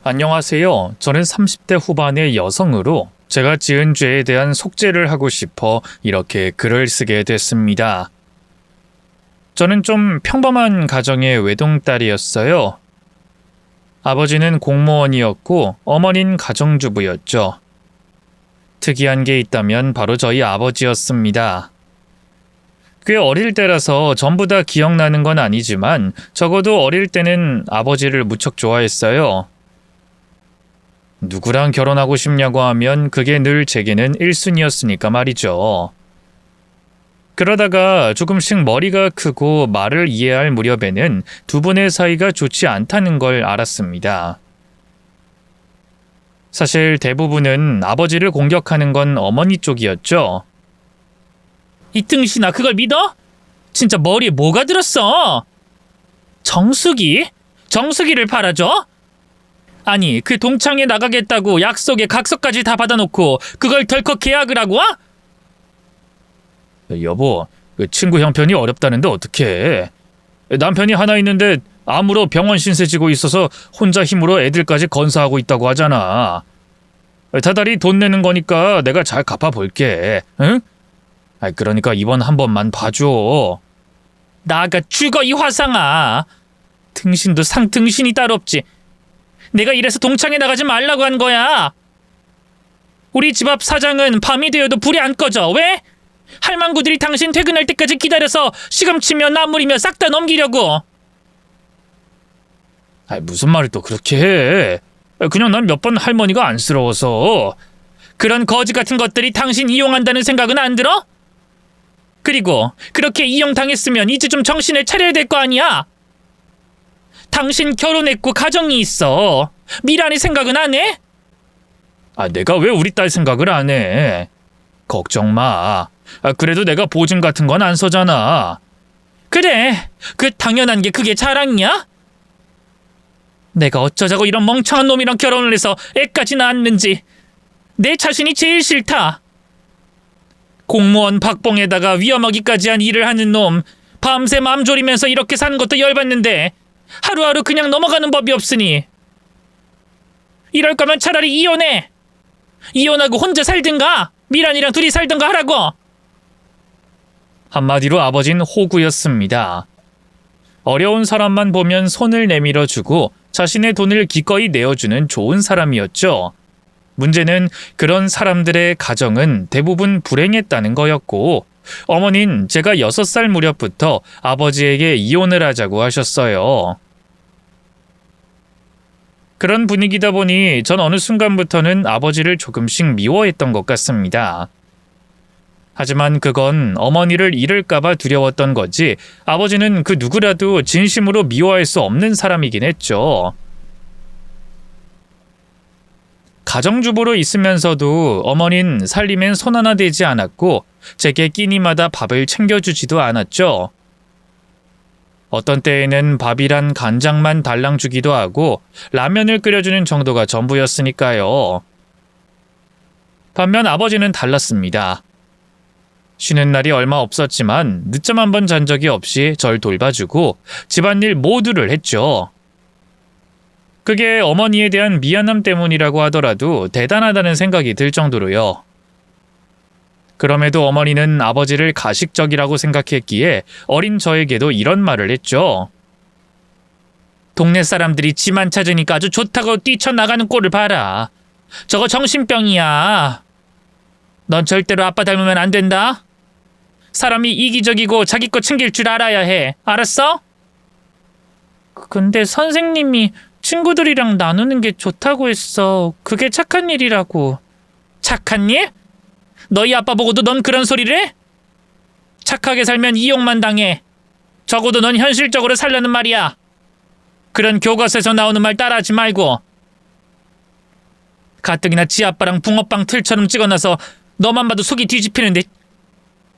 안녕하세요. 저는 30대 후반의 여성으로 제가 지은 죄에 대한 속죄를 하고 싶어 이렇게 글을 쓰게 됐습니다. 저는 좀 평범한 가정의 외동딸이었어요. 아버지는 공무원이었고 어머니는 가정주부였죠. 특이한 게 있다면 바로 저희 아버지였습니다. 꽤 어릴 때라서 전부 다 기억나는 건 아니지만 적어도 어릴 때는 아버지를 무척 좋아했어요. 누구랑 결혼하고 싶냐고 하면 그게 늘 제게는 1순위였으니까 말이죠. 그러다가 조금씩 머리가 크고 말을 이해할 무렵에는 두 분의 사이가 좋지 않다는 걸 알았습니다. 사실 대부분은 아버지를 공격하는 건 어머니 쪽이었죠. 이 등신아, 그걸 믿어? 진짜 머리에 뭐가 들었어? 정수기를 팔아줘? 아니, 그 동창회 나가겠다고 약속에 각서까지 다 받아놓고 그걸 덜컥 계약을 하고 와? 여보, 그 친구 형편이 어렵다는데 어떡해. 남편이 하나 있는데 암으로 병원 신세 지고 있어서 혼자 힘으로 애들까지 건사하고 있다고 하잖아. 다달이 돈 내는 거니까 내가 잘 갚아볼게. 응? 그러니까 이번 한 번만 봐줘. 나가 죽어, 이 화상아. 등신도 상등신이 따로 없지. 내가 이래서 동창회 나가지 말라고 한 거야. 우리 집 앞 사장은 밤이 되어도 불이 안 꺼져. 왜? 할망구들이 당신 퇴근할 때까지 기다려서 시금치며 나물이며 싹 다 넘기려고. 무슨 말을 또 그렇게 해. 그냥 난 몇 번 할머니가 안쓰러워서. 그런 거지 같은 것들이 당신 이용한다는 생각은 안 들어? 그리고 그렇게 이용당했으면 이제 좀 정신을 차려야 될 거 아니야? 당신 결혼했고 가정이 있어. 미란이 생각은 안 해? 내가 왜 우리 딸 생각을 안 해? 걱정 마. 그래도 내가 보증 같은 건 안 서잖아. 그래, 그 당연한 게 그게 자랑이야? 내가 어쩌자고 이런 멍청한 놈이랑 결혼을 해서 애까지 낳았는지 내 자신이 제일 싫다. 공무원 박봉에다가 위험하기까지 한 일을 하는 놈, 밤새 맘 졸이면서 이렇게 사는 것도 열받는데 하루하루 그냥 넘어가는 법이 없으니 이럴 거면 차라리 이혼해. 이혼하고 혼자 살든가 미란이랑 둘이 살든가 하라고. 한마디로 아버진 호구였습니다. 어려운 사람만 보면 손을 내밀어주고 자신의 돈을 기꺼이 내어주는 좋은 사람이었죠. 문제는 그런 사람들의 가정은 대부분 불행했다는 거였고 어머니는 제가 6살 무렵부터 아버지에게 이혼을 하자고 하셨어요. 그런 분위기다 보니 전 어느 순간부터는 아버지를 조금씩 미워했던 것 같습니다. 하지만 그건 어머니를 잃을까봐 두려웠던 거지 아버지는 그 누구라도 진심으로 미워할 수 없는 사람이긴 했죠. 가정주부로 있으면서도 어머니는 살림엔 손 하나 대지 않았고 제게 끼니마다 밥을 챙겨주지도 않았죠. 어떤 때에는 밥이란 간장만 달랑 주기도 하고 라면을 끓여주는 정도가 전부였으니까요. 반면 아버지는 달랐습니다. 쉬는 날이 얼마 없었지만 늦잠 한 번 잔 적이 없이 절 돌봐주고 집안일 모두를 했죠. 그게 어머니에 대한 미안함 때문이라고 하더라도 대단하다는 생각이 들 정도로요. 그럼에도 어머니는 아버지를 가식적이라고 생각했기에 어린 저에게도 이런 말을 했죠. 동네 사람들이 지만 찾으니까 아주 좋다고 뛰쳐나가는 꼴을 봐라. 저거 정신병이야. 넌 절대로 아빠 닮으면 안 된다. 사람이 이기적이고 자기 거 챙길 줄 알아야 해. 알았어? 근데 선생님이 친구들이랑 나누는 게 좋다고 했어. 그게 착한 일이라고. 착한 일? 너희 아빠 보고도 넌 그런 소리를 해? 착하게 살면 이용만 당해. 적어도 넌 현실적으로 살려는 말이야. 그런 교과서에서 나오는 말 따라하지 말고. 가뜩이나 지 아빠랑 붕어빵 틀처럼 찍어놔서 너만 봐도 속이 뒤집히는데.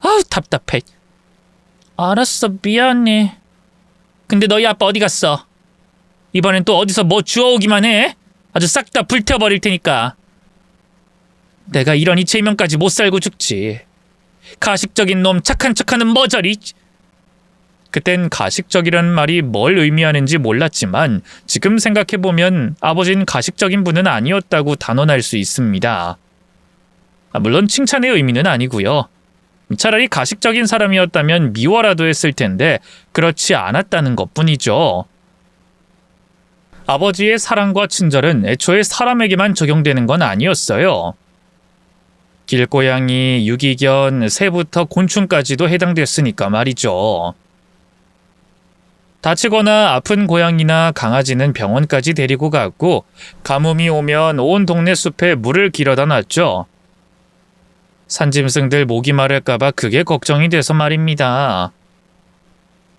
아우, 답답해. 알았어, 미안해. 근데 너희 아빠 어디 갔어? 이번엔 또 어디서 뭐 주워오기만 해? 아주 싹 다 불태워버릴 테니까. 내가 이러니 제명까지 못 살고 죽지. 가식적인 놈, 착한 척하는 머저리. 그땐 가식적이라는 말이 뭘 의미하는지 몰랐지만 지금 생각해보면 아버지는 가식적인 분은 아니었다고 단언할 수 있습니다. 물론 칭찬의 의미는 아니고요. 차라리 가식적인 사람이었다면 미워라도 했을 텐데 그렇지 않았다는 것뿐이죠. 아버지의 사랑과 친절은 애초에 사람에게만 적용되는 건 아니었어요. 길고양이, 유기견, 새부터 곤충까지도 해당됐으니까 말이죠. 다치거나 아픈 고양이나 강아지는 병원까지 데리고 갔고 가뭄이 오면 온 동네 숲에 물을 길어다 놨죠. 산짐승들 목이 마를까봐 그게 걱정이 돼서 말입니다.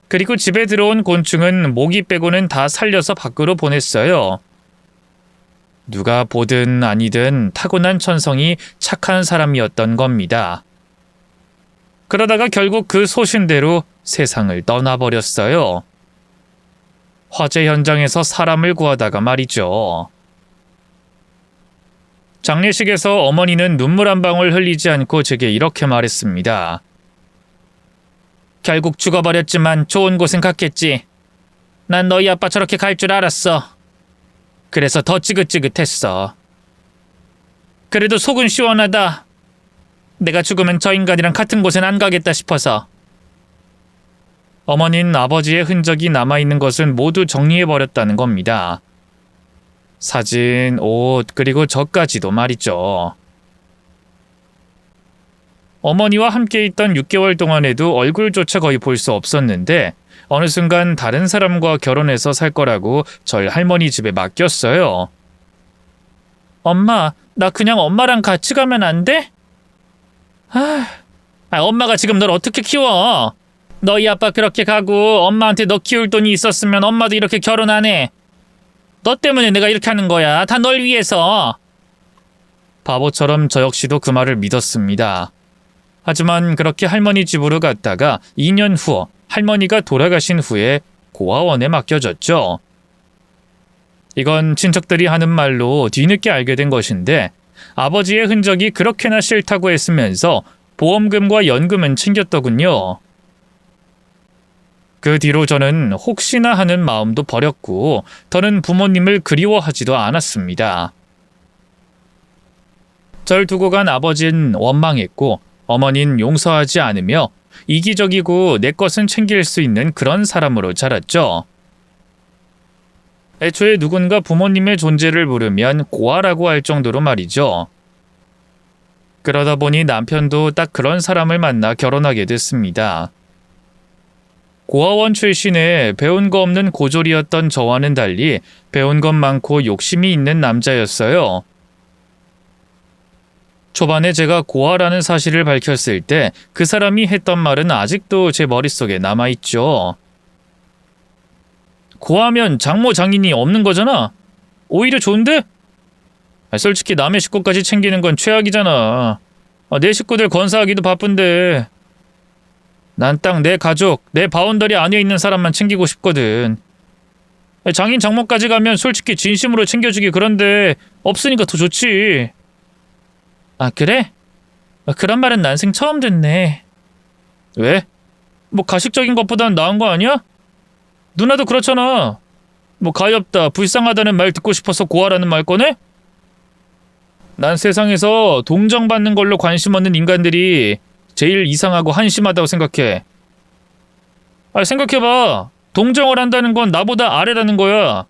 그리고 집에 들어온 곤충은 모기 빼고는 다 살려서 밖으로 보냈어요. 누가 보든 아니든 타고난 천성이 착한 사람이었던 겁니다. 그러다가 결국 그 소신대로 세상을 떠나버렸어요. 화재 현장에서 사람을 구하다가 말이죠. 장례식에서 어머니는 눈물 한 방울 흘리지 않고 제게 이렇게 말했습니다. 결국 죽어버렸지만 좋은 곳은 갔겠지. 난 너희 아빠 저렇게 갈 줄 알았어. 그래서 더 찌긋찌긋했어. 그래도 속은 시원하다. 내가 죽으면 저 인간이랑 같은 곳엔 안 가겠다 싶어서. 어머니는 아버지의 흔적이 남아있는 것은 모두 정리해버렸다는 겁니다. 사진, 옷, 그리고 저까지도 말이죠. 어머니와 함께 있던 6개월 동안에도 얼굴조차 거의 볼 수 없었는데 어느 순간 다른 사람과 결혼해서 살 거라고 절 할머니 집에 맡겼어요. 엄마, 나 그냥 엄마랑 같이 가면 안 돼? 엄마가 지금 널 어떻게 키워? 너희 아빠 그렇게 가고 엄마한테 너 키울 돈이 있었으면 엄마도 이렇게 결혼 안 해. 너 때문에 내가 이렇게 하는 거야. 다 널 위해서. 바보처럼 저 역시도 그 말을 믿었습니다. 하지만 그렇게 할머니 집으로 갔다가 2년 후 할머니가 돌아가신 후에 고아원에 맡겨졌죠. 이건 친척들이 하는 말로 뒤늦게 알게 된 것인데 아버지의 흔적이 그렇게나 싫다고 했으면서 보험금과 연금은 챙겼더군요. 그 뒤로 저는 혹시나 하는 마음도 버렸고 더는 부모님을 그리워하지도 않았습니다. 절 두고 간 아버지는 원망했고 어머니는 용서하지 않으며 이기적이고 내 것은 챙길 수 있는 그런 사람으로 자랐죠. 애초에 누군가 부모님의 존재를 물으면 고아라고 할 정도로 말이죠. 그러다 보니 남편도 딱 그런 사람을 만나 결혼하게 됐습니다. 고아원 출신의 배운 거 없는 고졸이었던 저와는 달리 배운 것 많고 욕심이 있는 남자였어요. 초반에 제가 고아라는 사실을 밝혔을 때 그 사람이 했던 말은 아직도 제 머릿속에 남아있죠. 고아면 장모 장인이 없는 거잖아. 오히려 좋은데? 솔직히 남의 식구까지 챙기는 건 최악이잖아. 내 식구들 건사하기도 바쁜데. 난 딱 내 가족, 내 바운더리 안에 있는 사람만 챙기고 싶거든. 장인 장모까지 가면 솔직히 진심으로 챙겨주기 그런데 없으니까 더 좋지. 아, 그래? 그런 말은 난생 처음 듣네. 왜? 뭐 가식적인 것보단 나은 거 아니야? 누나도 그렇잖아. 뭐 가엾다, 불쌍하다는 말 듣고 싶어서 고아라는 말 꺼내? 난 세상에서 동정받는 걸로 관심 없는 인간들이 제일 이상하고 한심하다고 생각해. 생각해봐. 동정을 한다는 건 나보다 아래라는 거야.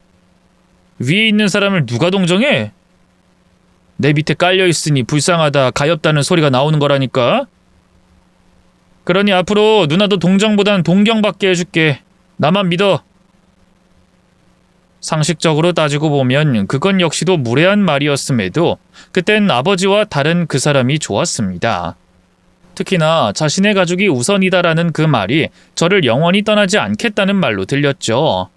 위에 있는 사람을 누가 동정해? 내 밑에 깔려있으니 불쌍하다, 가엾다는 소리가 나오는 거라니까. 그러니 앞으로 누나도 동정보단 동경받게 해줄게. 나만 믿어. 상식적으로 따지고 보면 그건 역시도 무례한 말이었음에도 그땐 아버지와 다른 그 사람이 좋았습니다. 특히나 자신의 가족이 우선이다라는 그 말이 저를 영원히 떠나지 않겠다는 말로 들렸죠.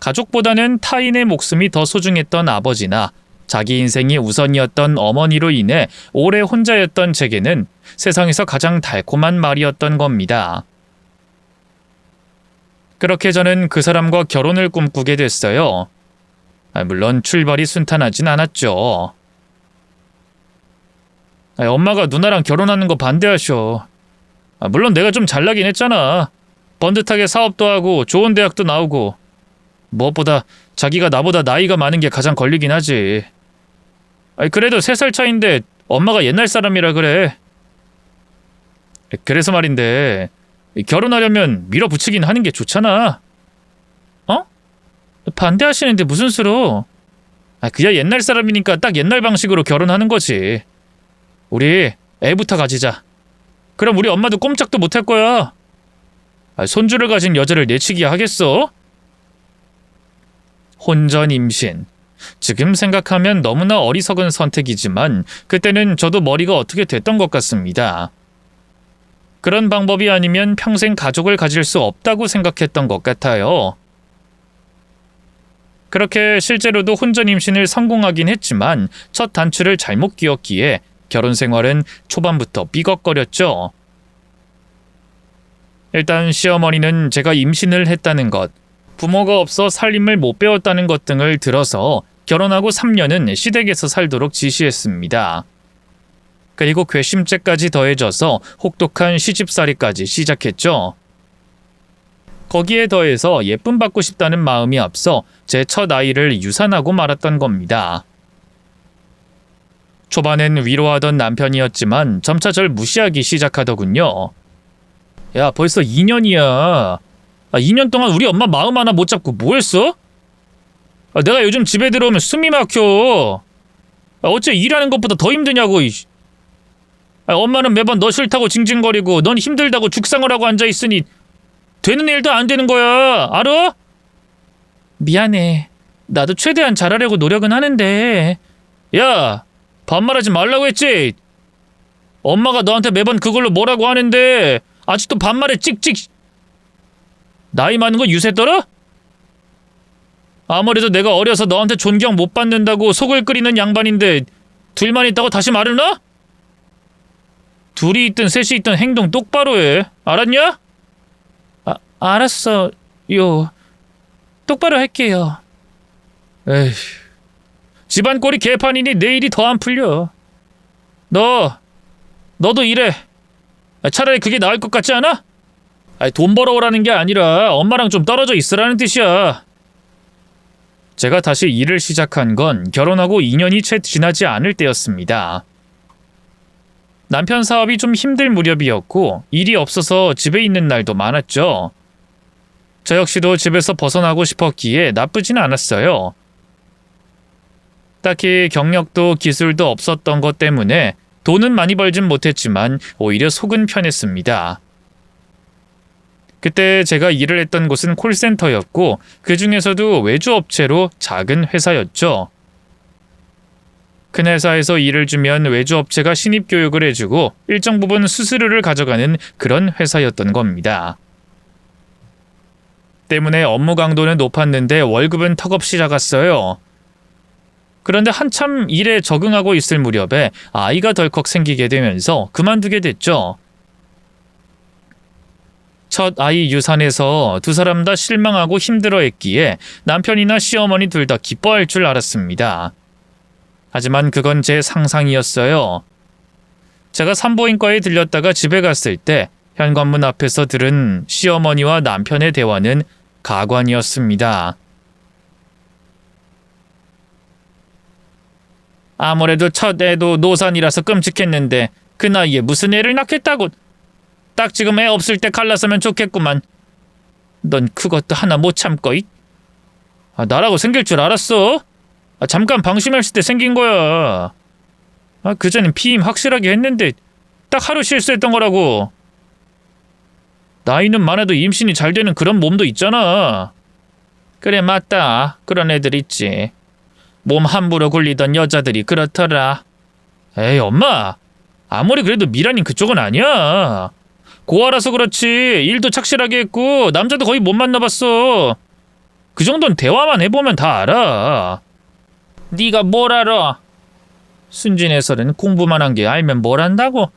가족보다는 타인의 목숨이 더 소중했던 아버지나 자기 인생이 우선이었던 어머니로 인해 오래 혼자였던 제게는 세상에서 가장 달콤한 말이었던 겁니다. 그렇게 저는 그 사람과 결혼을 꿈꾸게 됐어요. 물론 출발이 순탄하진 않았죠. 엄마가 누나랑 결혼하는 거 반대하셔. 물론 내가 좀 잘나긴 했잖아. 번듯하게 사업도 하고 좋은 대학도 나오고 무엇보다 자기가 나보다 나이가 많은 게 가장 걸리긴 하지. 그래도 3살 차인데 엄마가 옛날 사람이라 그래. 그래서 말인데 결혼하려면 밀어붙이긴 하는 게 좋잖아. 어? 반대하시는데 무슨 수로? 그야 옛날 사람이니까 딱 옛날 방식으로 결혼하는 거지. 우리 애부터 가지자. 그럼 우리 엄마도 꼼짝도 못할 거야. 손주를 가진 여자를 내치기 하겠어? 혼전 임신. 지금 생각하면 너무나 어리석은 선택이지만 그때는 저도 머리가 어떻게 됐던 것 같습니다. 그런 방법이 아니면 평생 가족을 가질 수 없다고 생각했던 것 같아요. 그렇게 실제로도 혼전 임신을 성공하긴 했지만 첫 단추를 잘못 끼웠기에 결혼 생활은 초반부터 삐걱거렸죠. 일단 시어머니는 제가 임신을 했다는 것, 부모가 없어 살림을 못 배웠다는 것 등을 들어서 결혼하고 3년은 시댁에서 살도록 지시했습니다. 그리고 괘씸죄까지 더해져서 혹독한 시집살이까지 시작했죠. 거기에 더해서 예쁨 받고 싶다는 마음이 앞서 제 첫 아이를 유산하고 말았던 겁니다. 초반엔 위로하던 남편이었지만 점차 절 무시하기 시작하더군요. 야, 벌써 2년이야. 2년 동안 우리 엄마 마음 하나 못 잡고 뭐 했어? 내가 요즘 집에 들어오면 숨이 막혀. 어째 일하는 것보다 더 힘드냐고. 엄마는 매번 너 싫다고 징징거리고 넌 힘들다고 죽상을 하고 앉아있으니 되는 일도 안 되는 거야. 알아? 미안해. 나도 최대한 잘하려고 노력은 하는데. 야, 반말하지 말라고 했지? 엄마가 너한테 매번 그걸로 뭐라고 하는데 아직도 반말에 찍찍. 나이 많은 거 유세 떨어? 아무래도 내가 어려서 너한테 존경 못 받는다고 속을 끓이는 양반인데 둘만 있다고 다시 말을 놔? 둘이 있든 셋이 있든 행동 똑바로 해. 알았냐? 알았어요. 똑바로 할게요. 에휴, 집안 꼴이 개판이니 내일이 더 안 풀려. 너도 이래. 차라리 그게 나을 것 같지 않아? 돈 벌어오라는 게 아니라 엄마랑 좀 떨어져 있으라는 뜻이야. 제가 다시 일을 시작한 건 결혼하고 2년이 채 지나지 않을 때였습니다. 남편 사업이 좀 힘들 무렵이었고 일이 없어서 집에 있는 날도 많았죠. 저 역시도 집에서 벗어나고 싶었기에 나쁘진 않았어요. 딱히 경력도 기술도 없었던 것 때문에 돈은 많이 벌진 못했지만 오히려 속은 편했습니다. 그때 제가 일을 했던 곳은 콜센터였고 그 중에서도 외주업체로 작은 회사였죠. 큰 회사에서 일을 주면 외주업체가 신입교육을 해주고 일정 부분 수수료를 가져가는 그런 회사였던 겁니다. 때문에 업무 강도는 높았는데 월급은 턱없이 작았어요. 그런데 한참 일에 적응하고 있을 무렵에 아이가 덜컥 생기게 되면서 그만두게 됐죠. 첫 아이 유산에서 두 사람 다 실망하고 힘들어했기에 남편이나 시어머니 둘 다 기뻐할 줄 알았습니다. 하지만 그건 제 상상이었어요. 제가 산부인과에 들렸다가 집에 갔을 때 현관문 앞에서 들은 시어머니와 남편의 대화는 가관이었습니다. 아무래도 첫 애도 노산이라서 끔찍했는데 그 나이에 무슨 애를 낳겠다고. 딱 지금 애 없을 때 갈라서면 좋겠구만. 넌 그것도 하나 못 참고. 나라고 생길 줄 알았어? 잠깐 방심했을 때 생긴 거야. 그전엔 피임 확실하게 했는데 딱 하루 실수했던 거라고. 나이는 많아도 임신이 잘 되는 그런 몸도 있잖아. 그래, 맞다. 그런 애들 있지. 몸 함부로 굴리던 여자들이 그렇더라. 에이, 엄마. 아무리 그래도 미란인 그쪽은 아니야. 고아라서 그렇지. 일도 착실하게 했고 남자도 거의 못 만나봤어. 그 정도는 대화만 해보면 다 알아. 네가 뭘 알아? 순진해서는 공부만 한 게 알면 뭘 안다고?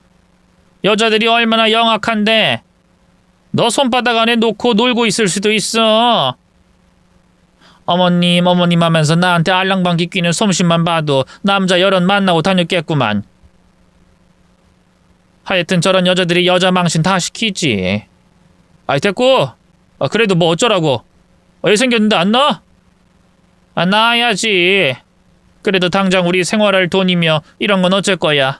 여자들이 얼마나 영악한데. 너 손바닥 안에 놓고 놀고 있을 수도 있어. 어머님 하면서 나한테 알랑방귀 뀌는 솜씨만 봐도 남자 여럿 만나고 다녔겠구만. 하여튼 저런 여자들이 여자 망신 다 시키지. 아이 됐고. 그래도 뭐 어쩌라고. 애 생겼는데 안 나와? 나와야지. 그래도 당장 우리 생활할 돈이며 이런 건 어쩔 거야.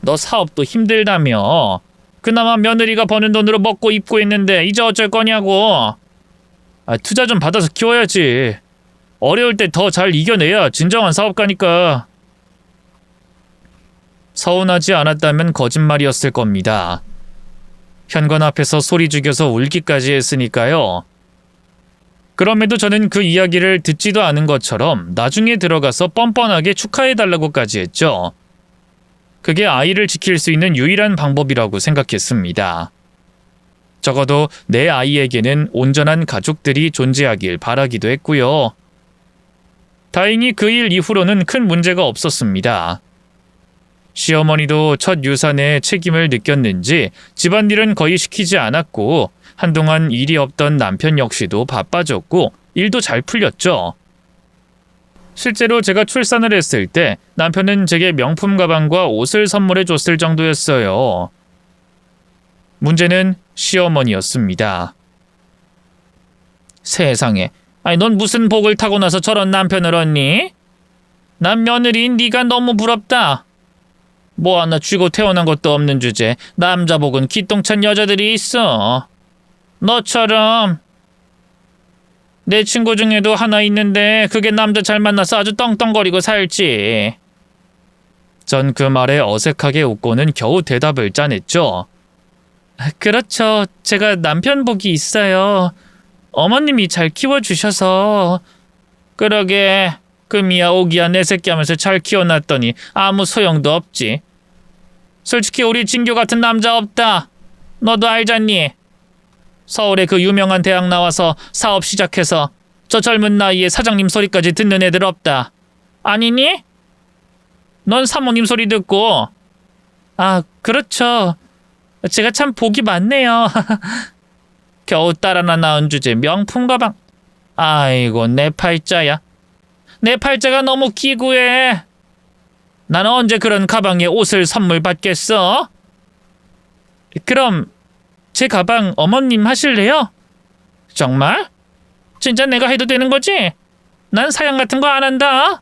너 사업도 힘들다며. 그나마 며느리가 버는 돈으로 먹고 입고 있는데 이제 어쩔 거냐고. 투자 좀 받아서 키워야지. 어려울 때 더 잘 이겨내야 진정한 사업가니까. 서운하지 않았다면 거짓말이었을 겁니다. 현관 앞에서 소리 죽여서 울기까지 했으니까요. 그럼에도 저는 그 이야기를 듣지도 않은 것처럼 나중에 들어가서 뻔뻔하게 축하해달라고까지 했죠. 그게 아이를 지킬 수 있는 유일한 방법이라고 생각했습니다. 적어도 내 아이에게는 온전한 가족들이 존재하길 바라기도 했고요. 다행히 그 일 이후로는 큰 문제가 없었습니다. 시어머니도 첫 유산에 책임을 느꼈는지 집안일은 거의 시키지 않았고 한동안 일이 없던 남편 역시도 바빠졌고 일도 잘 풀렸죠. 실제로 제가 출산을 했을 때 남편은 제게 명품 가방과 옷을 선물해 줬을 정도였어요. 문제는 시어머니였습니다. 세상에, 넌 무슨 복을 타고 나서 저런 남편을 얻니? 난 며느리인 네가 너무 부럽다. 뭐 하나 쥐고 태어난 것도 없는 주제 남자 복은 기똥찬 여자들이 있어. 너처럼. 내 친구 중에도 하나 있는데 그게 남자 잘 만나서 아주 떵떵거리고 살지. 전 그 말에 어색하게 웃고는 겨우 대답을 짜냈죠. 그렇죠. 제가 남편 복이 있어요. 어머님이 잘 키워주셔서. 그러게. 금이야 오기야 내 새끼 하면서 잘 키워놨더니 아무 소용도 없지. 솔직히 우리 진규 같은 남자 없다. 너도 알잖니? 서울의 그 유명한 대학 나와서 사업 시작해서 저 젊은 나이에 사장님 소리까지 듣는 애들 없다. 아니니? 넌 사모님 소리 듣고. 그렇죠. 제가 참 복이 많네요. 겨우 딸 하나 낳은 주제 명품 가방. 아이고 내 팔자야. 내 팔자가 너무 기구해. 나는 언제 그런 가방에 옷을 선물 받겠어? 그럼 제 가방 어머님 하실래요? 정말? 진짜 내가 해도 되는 거지? 난 사양 같은 거 안 한다.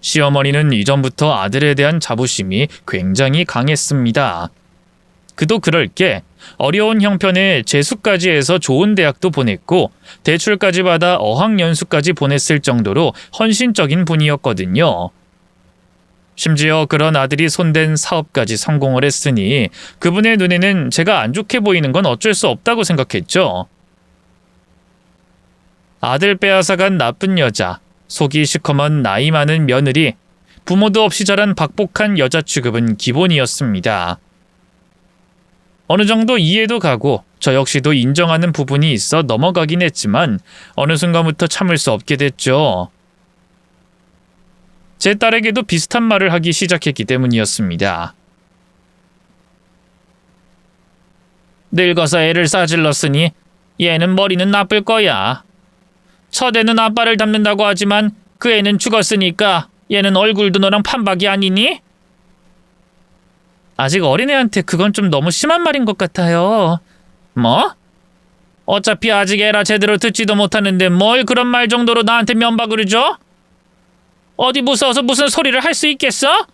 시어머니는 이전부터 아들에 대한 자부심이 굉장히 강했습니다. 그도 그럴 게 어려운 형편에 재수까지 해서 좋은 대학도 보냈고 대출까지 받아 어학연수까지 보냈을 정도로 헌신적인 분이었거든요. 심지어 그런 아들이 손댄 사업까지 성공을 했으니 그분의 눈에는 제가 안 좋게 보이는 건 어쩔 수 없다고 생각했죠. 아들 빼앗아간 나쁜 여자, 속이 시커먼 나이 많은 며느리, 부모도 없이 자란 박복한 여자 취급은 기본이었습니다. 어느 정도 이해도 가고 저 역시도 인정하는 부분이 있어 넘어가긴 했지만 어느 순간부터 참을 수 없게 됐죠. 제 딸에게도 비슷한 말을 하기 시작했기 때문이었습니다. 늙어서 애를 싸질렀으니 얘는 머리는 나쁠 거야. 첫 애는 아빠를 닮는다고 하지만 그 애는 죽었으니까 얘는 얼굴도 너랑 판박이 아니니? 아직 어린애한테 그건 좀 너무 심한 말인 것 같아요. 뭐? 어차피 아직 애라 제대로 듣지도 못하는데 뭘 그런 말 정도로 나한테 면박을 줘? 어디 무서워서 무슨 소리를 할 수 있겠어?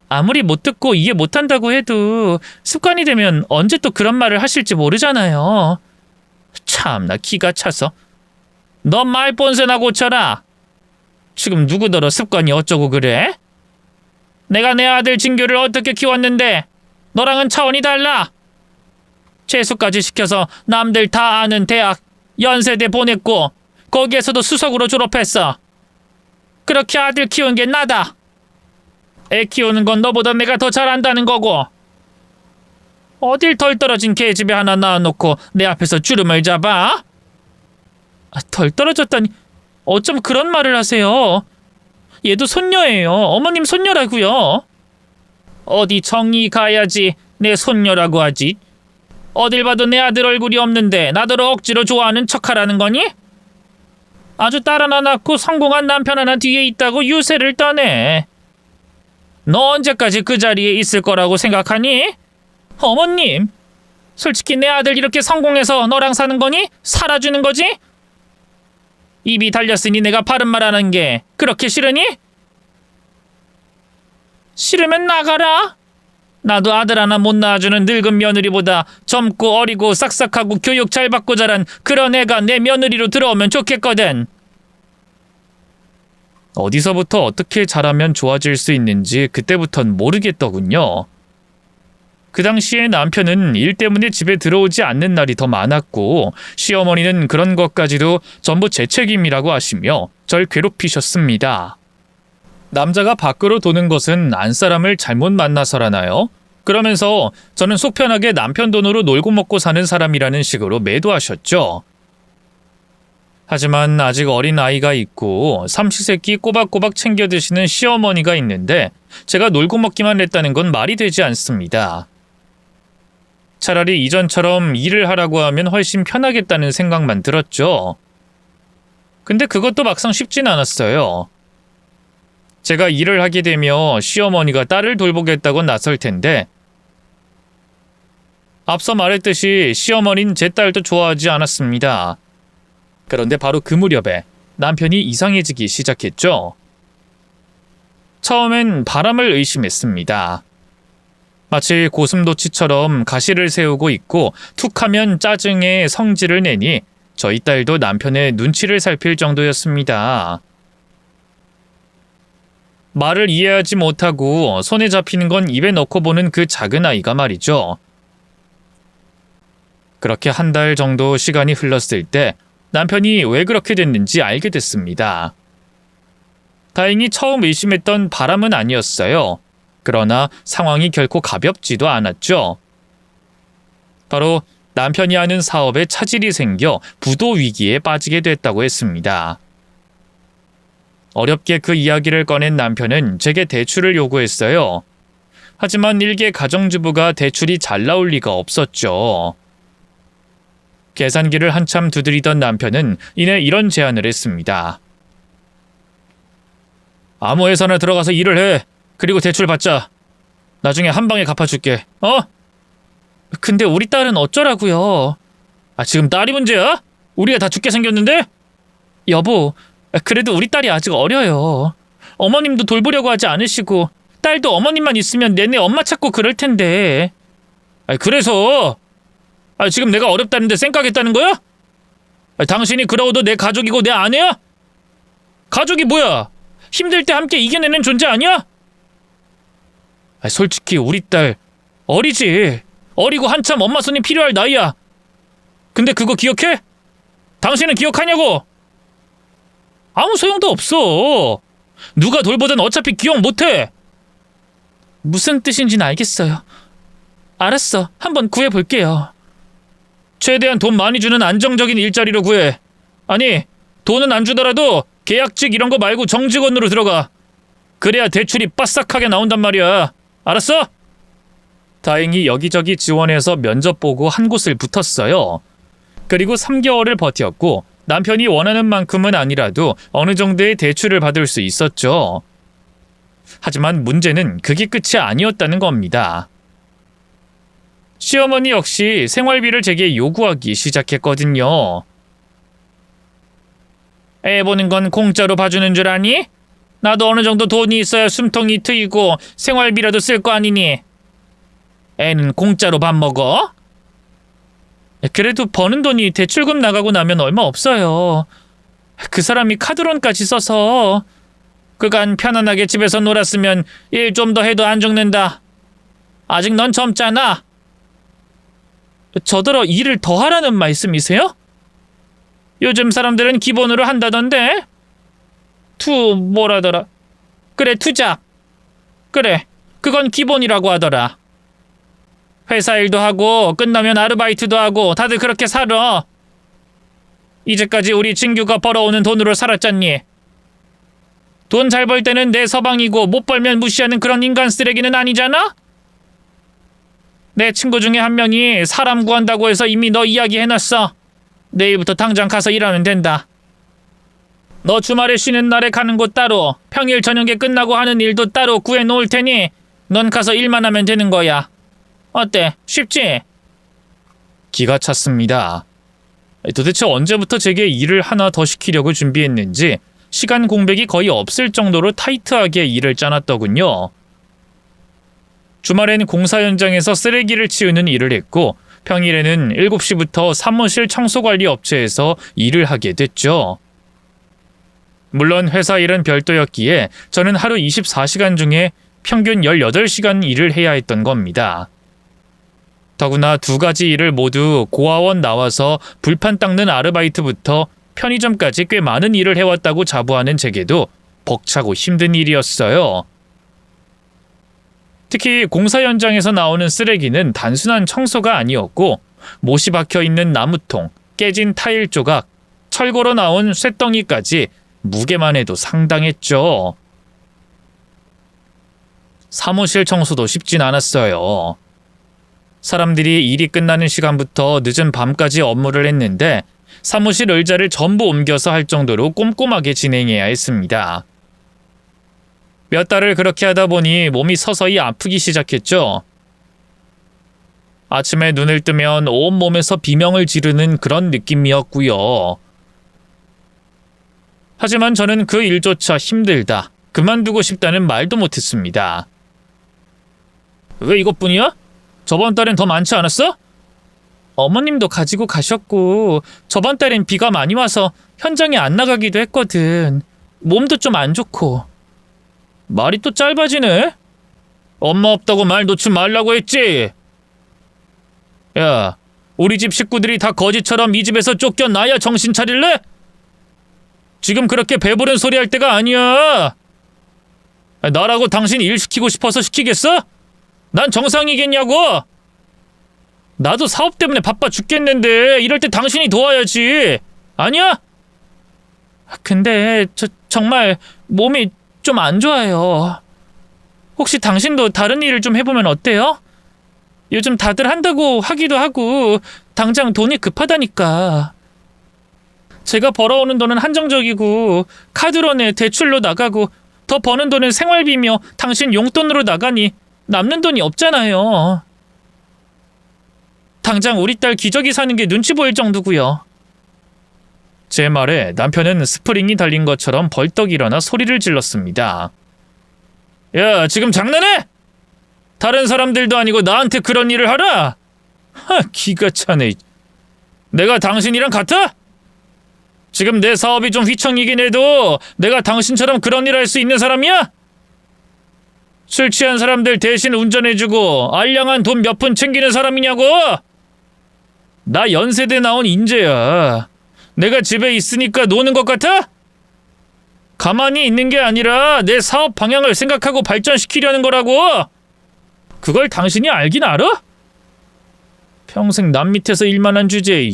아무리 못 듣고 이해 못한다고 해도 습관이 되면 언제 또 그런 말을 하실지 모르잖아요. 참나 기가 차서. 너 말본세나 고쳐라. 지금 누구더러 습관이 어쩌고 그래? 내가 내 아들 진규를 어떻게 키웠는데 너랑은 차원이 달라. 재수까지 시켜서 남들 다 아는 대학 연세대 보냈고 거기에서도 수석으로 졸업했어. 그렇게 아들 키운 게 나다. 애 키우는 건 너보다 내가 더 잘한다는 거고. 어딜 덜 떨어진 개집에 하나 낳아놓고 내 앞에서 주름을 잡아? 덜 떨어졌다니 어쩜 그런 말을 하세요. 얘도 손녀예요. 어머님 손녀라고요. 어디 정이 가야지 내 손녀라고 하지. 어딜 봐도 내 아들 얼굴이 없는데 나더러 억지로 좋아하는 척하라는 거니? 아주 딸 하나 낳고 성공한 남편 하나 뒤에 있다고 유세를 떠내. 너 언제까지 그 자리에 있을 거라고 생각하니? 어머님, 솔직히 내 아들 이렇게 성공해서 너랑 사는 거니? 살아주는 거지? 입이 달렸으니 내가 바른 말 하는 게 그렇게 싫으니? 싫으면 나가라. 나도 아들 하나 못 낳아주는 늙은 며느리보다 젊고 어리고 싹싹하고 교육 잘 받고 자란 그런 애가 내 며느리로 들어오면 좋겠거든. 어디서부터 어떻게 자라면 좋아질 수 있는지 그때부턴 모르겠더군요. 그 당시에 남편은 일 때문에 집에 들어오지 않는 날이 더 많았고 시어머니는 그런 것까지도 전부 제 책임이라고 하시며 절 괴롭히셨습니다. 남자가 밖으로 도는 것은 안 사람을 잘못 만나서라나요? 그러면서 저는 속 편하게 남편 돈으로 놀고 먹고 사는 사람이라는 식으로 매도하셨죠. 하지만 아직 어린 아이가 있고 삼시세끼 꼬박꼬박 챙겨 드시는 시어머니가 있는데 제가 놀고 먹기만 했다는 건 말이 되지 않습니다. 차라리 이전처럼 일을 하라고 하면 훨씬 편하겠다는 생각만 들었죠. 근데 그것도 막상 쉽진 않았어요. 제가 일을 하게 되며 시어머니가 딸을 돌보겠다고 나설 텐데 앞서 말했듯이 시어머니는 제 딸도 좋아하지 않았습니다. 그런데 바로 그 무렵에 남편이 이상해지기 시작했죠. 처음엔 바람을 의심했습니다. 마치 고슴도치처럼 가시를 세우고 있고 툭하면 짜증에 성질을 내니 저희 딸도 남편의 눈치를 살필 정도였습니다. 말을 이해하지 못하고 손에 잡히는 건 입에 넣고 보는 그 작은 아이가 말이죠. 그렇게 한 달 정도 시간이 흘렀을 때 남편이 왜 그렇게 됐는지 알게 됐습니다. 다행히 처음 의심했던 바람은 아니었어요. 그러나 상황이 결코 가볍지도 않았죠. 바로 남편이 하는 사업에 차질이 생겨 부도 위기에 빠지게 됐다고 했습니다. 어렵게 그 이야기를 꺼낸 남편은 제게 대출을 요구했어요. 하지만 일개 가정주부가 대출이 잘 나올 리가 없었죠. 계산기를 한참 두드리던 남편은 이내 이런 제안을 했습니다. 아무 회사나 들어가서 일을 해. 그리고 대출 받자. 나중에 한 방에 갚아줄게. 어? 근데 우리 딸은 어쩌라고요? 지금 딸이 문제야? 우리가 다 죽게 생겼는데? 여보, 그래도 우리 딸이 아직 어려요. 어머님도 돌보려고 하지 않으시고 딸도 어머님만 있으면 내내 엄마 찾고 그럴 텐데. 그래서 지금 내가 어렵다는데 쌩까겠다는 거야? 당신이 그러고도 내 가족이고 내 아내야? 가족이 뭐야? 힘들 때 함께 이겨내는 존재 아니야? 솔직히 우리 딸 어리지. 어리고 한참 엄마 손이 필요할 나이야. 근데 그거 기억해? 당신은 기억하냐고? 아무 소용도 없어. 누가 돌보든 어차피 기억 못해. 무슨 뜻인지는 알겠어요. 알았어. 한번 구해볼게요. 최대한 돈 많이 주는 안정적인 일자리로 구해. 아니, 돈은 안 주더라도 계약직 이런 거 말고 정직원으로 들어가. 그래야 대출이 빠싹하게 나온단 말이야. 알았어? 다행히 여기저기 지원해서 면접 보고 한 곳을 붙었어요. 그리고 3개월을 버텼고 남편이 원하는 만큼은 아니라도 어느 정도의 대출을 받을 수 있었죠. 하지만 문제는 그게 끝이 아니었다는 겁니다. 시어머니 역시 생활비를 제게 요구하기 시작했거든요. 애 보는 건 공짜로 봐주는 줄 아니? 나도 어느 정도 돈이 있어야 숨통이 트이고 생활비라도 쓸 거 아니니? 애는 공짜로 밥 먹어? 그래도 버는 돈이 대출금 나가고 나면 얼마 없어요. 그 사람이 카드론까지 써서 그간 편안하게 집에서 놀았으면 일 좀 더 해도 안 죽는다. 아직 넌 젊잖아. 저더러 일을 더 하라는 말씀이세요? 요즘 사람들은 기본으로 한다던데? 뭐라더라? 그래, 투잡. 그래, 그건 기본이라고 하더라. 회사 일도 하고 끝나면 아르바이트도 하고 다들 그렇게 살아. 이제까지 우리 진규가 벌어오는 돈으로 살았잖니. 돈 잘 벌 때는 내 서방이고 못 벌면 무시하는 그런 인간 쓰레기는 아니잖아? 내 친구 중에 한 명이 사람 구한다고 해서 이미 너 이야기 해놨어. 내일부터 당장 가서 일하면 된다. 너 주말에 쉬는 날에 가는 곳 따로, 평일 저녁에 끝나고 하는 일도 따로 구해놓을 테니 넌 가서 일만 하면 되는 거야. 어때? 쉽지? 기가 찼습니다. 도대체 언제부터 제게 일을 하나 더 시키려고 준비했는지 시간 공백이 거의 없을 정도로 타이트하게 일을 짜놨더군요. 주말엔 공사 현장에서 쓰레기를 치우는 일을 했고 평일에는 7시부터 사무실 청소관리 업체에서 일을 하게 됐죠. 물론 회사 일은 별도였기에 저는 하루 24시간 중에 평균 18시간 일을 해야 했던 겁니다. 더구나 두 가지 일을 모두 고아원 나와서 불판 닦는 아르바이트부터 편의점까지 꽤 많은 일을 해왔다고 자부하는 제게도 벅차고 힘든 일이었어요. 특히 공사 현장에서 나오는 쓰레기는 단순한 청소가 아니었고 못이 박혀있는 나무통, 깨진 타일 조각, 철거로 나온 쇳덩이까지 무게만 해도 상당했죠. 사무실 청소도 쉽진 않았어요. 사람들이 일이 끝나는 시간부터 늦은 밤까지 업무를 했는데 사무실 의자를 전부 옮겨서 할 정도로 꼼꼼하게 진행해야 했습니다. 몇 달을 그렇게 하다 보니 몸이 서서히 아프기 시작했죠. 아침에 눈을 뜨면 온몸에서 비명을 지르는 그런 느낌이었고요. 하지만 저는 그 일조차 힘들다, 그만두고 싶다는 말도 못했습니다. 왜 이것뿐이야? 저번 달엔 더 많지 않았어? 어머님도 가지고 가셨고 저번 달엔 비가 많이 와서 현장에 안 나가기도 했거든. 몸도 좀 안 좋고. 말이 또 짧아지네? 엄마 없다고 말 놓지 말라고 했지? 야, 우리 집 식구들이 다 거지처럼 이 집에서 쫓겨나야 정신 차릴래? 지금 그렇게 배부른 소리 할 때가 아니야. 나라고 당신 일 시키고 싶어서 시키겠어? 난 정상이겠냐고? 나도 사업 때문에 바빠 죽겠는데 이럴 때 당신이 도와야지. 아니야? 근데 정말 몸이 좀 안 좋아요. 혹시 당신도 다른 일을 좀 해보면 어때요? 요즘 다들 한다고 하기도 하고 당장 돈이 급하다니까. 제가 벌어오는 돈은 한정적이고 카드로 내 대출로 나가고 더 버는 돈은 생활비며 당신 용돈으로 나가니 남는 돈이 없잖아요. 당장 우리 딸 기저귀 사는 게 눈치 보일 정도고요. 제 말에 남편은 스프링이 달린 것처럼 벌떡 일어나 소리를 질렀습니다. 야, 지금 장난해? 다른 사람들도 아니고 나한테 그런 일을 하라? 기가 차네. 내가 당신이랑 같아? 지금 내 사업이 좀 휘청이긴 해도 내가 당신처럼 그런 일 할 수 있는 사람이야? 술 취한 사람들 대신 운전해주고 알량한 돈 몇 푼 챙기는 사람이냐고? 나 연세대 나온 인재야. 내가 집에 있으니까 노는 것 같아? 가만히 있는 게 아니라 내 사업 방향을 생각하고 발전시키려는 거라고. 그걸 당신이 알긴 알아? 평생 남 밑에서 일만 한 주제에.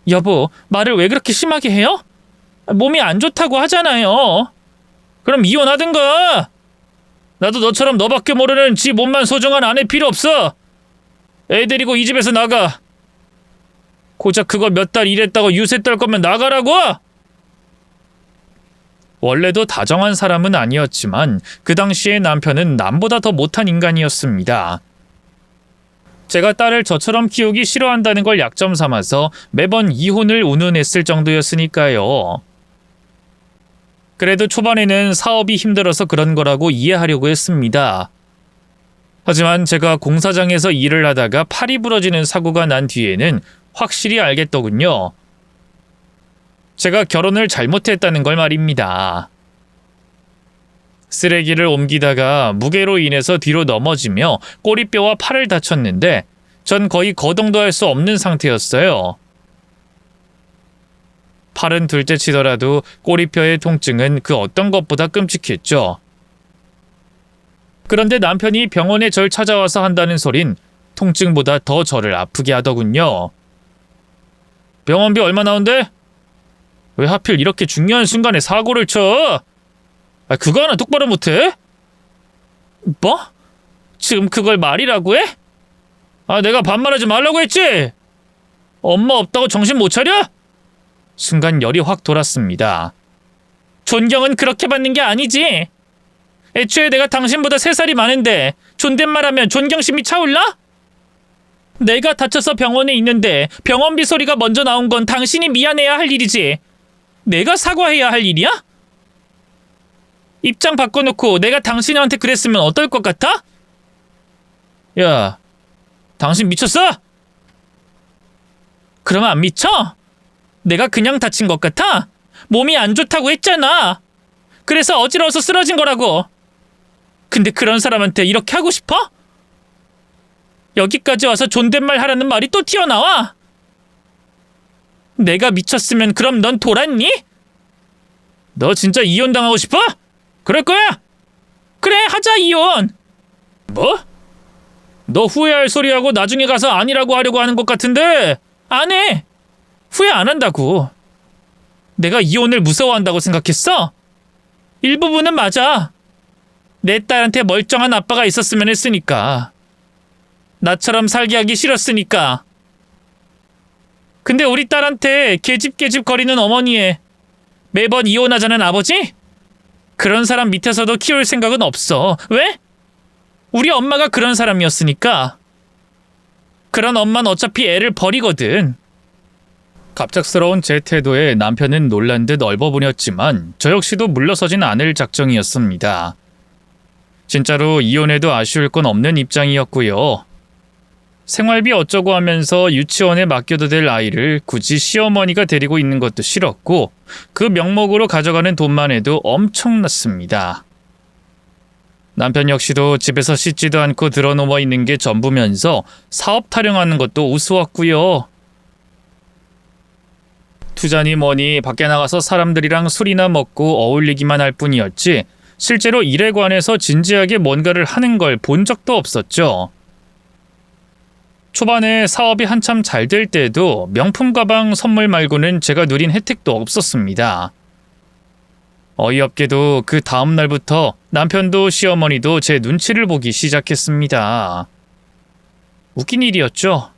여보, 말을 왜 그렇게 심하게 해요? 몸이 안 좋다고 하잖아요. 그럼 이혼하든가. 나도 너처럼 너밖에 모르는 지 몸만 소중한 아내 필요 없어. 애 데리고 이 집에서 나가. 고작 그거 몇 달 일했다고 유세 떨 거면 나가라고? 원래도 다정한 사람은 아니었지만 그 당시에 남편은 남보다 더 못한 인간이었습니다. 제가 딸을 저처럼 키우기 싫어한다는 걸 약점 삼아서 매번 이혼을 운운했을 정도였으니까요. 그래도 초반에는 사업이 힘들어서 그런 거라고 이해하려고 했습니다. 하지만 제가 공사장에서 일을 하다가 팔이 부러지는 사고가 난 뒤에는 확실히 알겠더군요. 제가 결혼을 잘못했다는 걸 말입니다. 쓰레기를 옮기다가 무게로 인해서 뒤로 넘어지며 꼬리뼈와 팔을 다쳤는데 전 거의 거동도 할 수 없는 상태였어요. 팔은 둘째 치더라도 꼬리뼈의 통증은 그 어떤 것보다 끔찍했죠. 그런데 남편이 병원에 절 찾아와서 한다는 소린 통증보다 더 저를 아프게 하더군요. 병원비 얼마 나온대? 왜 하필 이렇게 중요한 순간에 사고를 쳐? 그거 하나 똑바로 못해? 뭐? 지금 그걸 말이라고 해? 내가 반말하지 말라고 했지? 엄마 없다고 정신 못 차려? 순간 열이 확 돌았습니다. 존경은 그렇게 받는 게 아니지. 애초에 내가 당신보다 3살이 많은데 존댓말하면 존경심이 차올라? 내가 다쳐서 병원에 있는데 병원비 소리가 먼저 나온 건 당신이 미안해야 할 일이지. 내가 사과해야 할 일이야? 입장 바꿔놓고 내가 당신한테 그랬으면 어떨 것 같아? 야, 당신 미쳤어? 그러면 안 미쳐? 내가 그냥 다친 것 같아? 몸이 안 좋다고 했잖아. 그래서 어지러워서 쓰러진 거라고. 근데 그런 사람한테 이렇게 하고 싶어? 여기까지 와서 존댓말 하라는 말이 또 튀어나와? 내가 미쳤으면 그럼 넌 돌았니? 너 진짜 이혼당하고 싶어? 그럴 거야? 그래, 하자, 이혼. 뭐? 너 후회할 소리하고 나중에 가서 아니라고 하려고 하는 것 같은데. 안 해. 후회 안 한다고. 내가 이혼을 무서워한다고 생각했어? 일부분은 맞아. 내 딸한테 멀쩡한 아빠가 있었으면 했으니까. 나처럼 살게 하기 싫었으니까. 근데 우리 딸한테 계집계집 거리는 어머니에 매번 이혼하자는 아버지? 그런 사람 밑에서도 키울 생각은 없어. 왜? 우리 엄마가 그런 사람이었으니까. 그런 엄마는 어차피 애를 버리거든. 갑작스러운 제 태도에 남편은 놀란 듯 얼버무렸지만 저 역시도 물러서진 않을 작정이었습니다. 진짜로 이혼해도 아쉬울 건 없는 입장이었고요. 생활비 어쩌고 하면서 유치원에 맡겨도 될 아이를 굳이 시어머니가 데리고 있는 것도 싫었고 그 명목으로 가져가는 돈만 해도 엄청났습니다. 남편 역시도 집에서 씻지도 않고 드러누워 있는 게 전부면서 사업 타령하는 것도 우스웠고요. 투자니 뭐니 밖에 나가서 사람들이랑 술이나 먹고 어울리기만 할 뿐이었지 실제로 일에 관해서 진지하게 뭔가를 하는 걸 본 적도 없었죠. 초반에 사업이 한참 잘 될 때도 명품 가방 선물 말고는 제가 누린 혜택도 없었습니다. 어이없게도 그 다음 날부터 남편도 시어머니도 제 눈치를 보기 시작했습니다. 웃긴 일이었죠.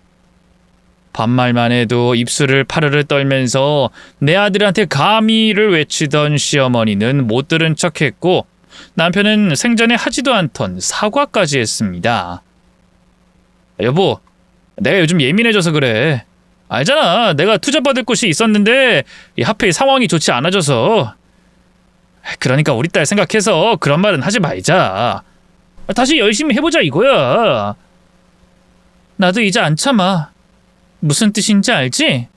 반말만 해도 입술을 파르르 떨면서 내 아들한테 감히를 외치던 시어머니는 못 들은 척했고 남편은 생전에 하지도 않던 사과까지 했습니다. 여보, 내가 요즘 예민해져서 그래. 알잖아, 내가 투자받을 곳이 있었는데 하필 상황이 좋지 않아져서. 그러니까 우리 딸 생각해서 그런 말은 하지 말자. 다시 열심히 해보자 이거야. 나도 이제 안 참아. 무슨 뜻인지 알지?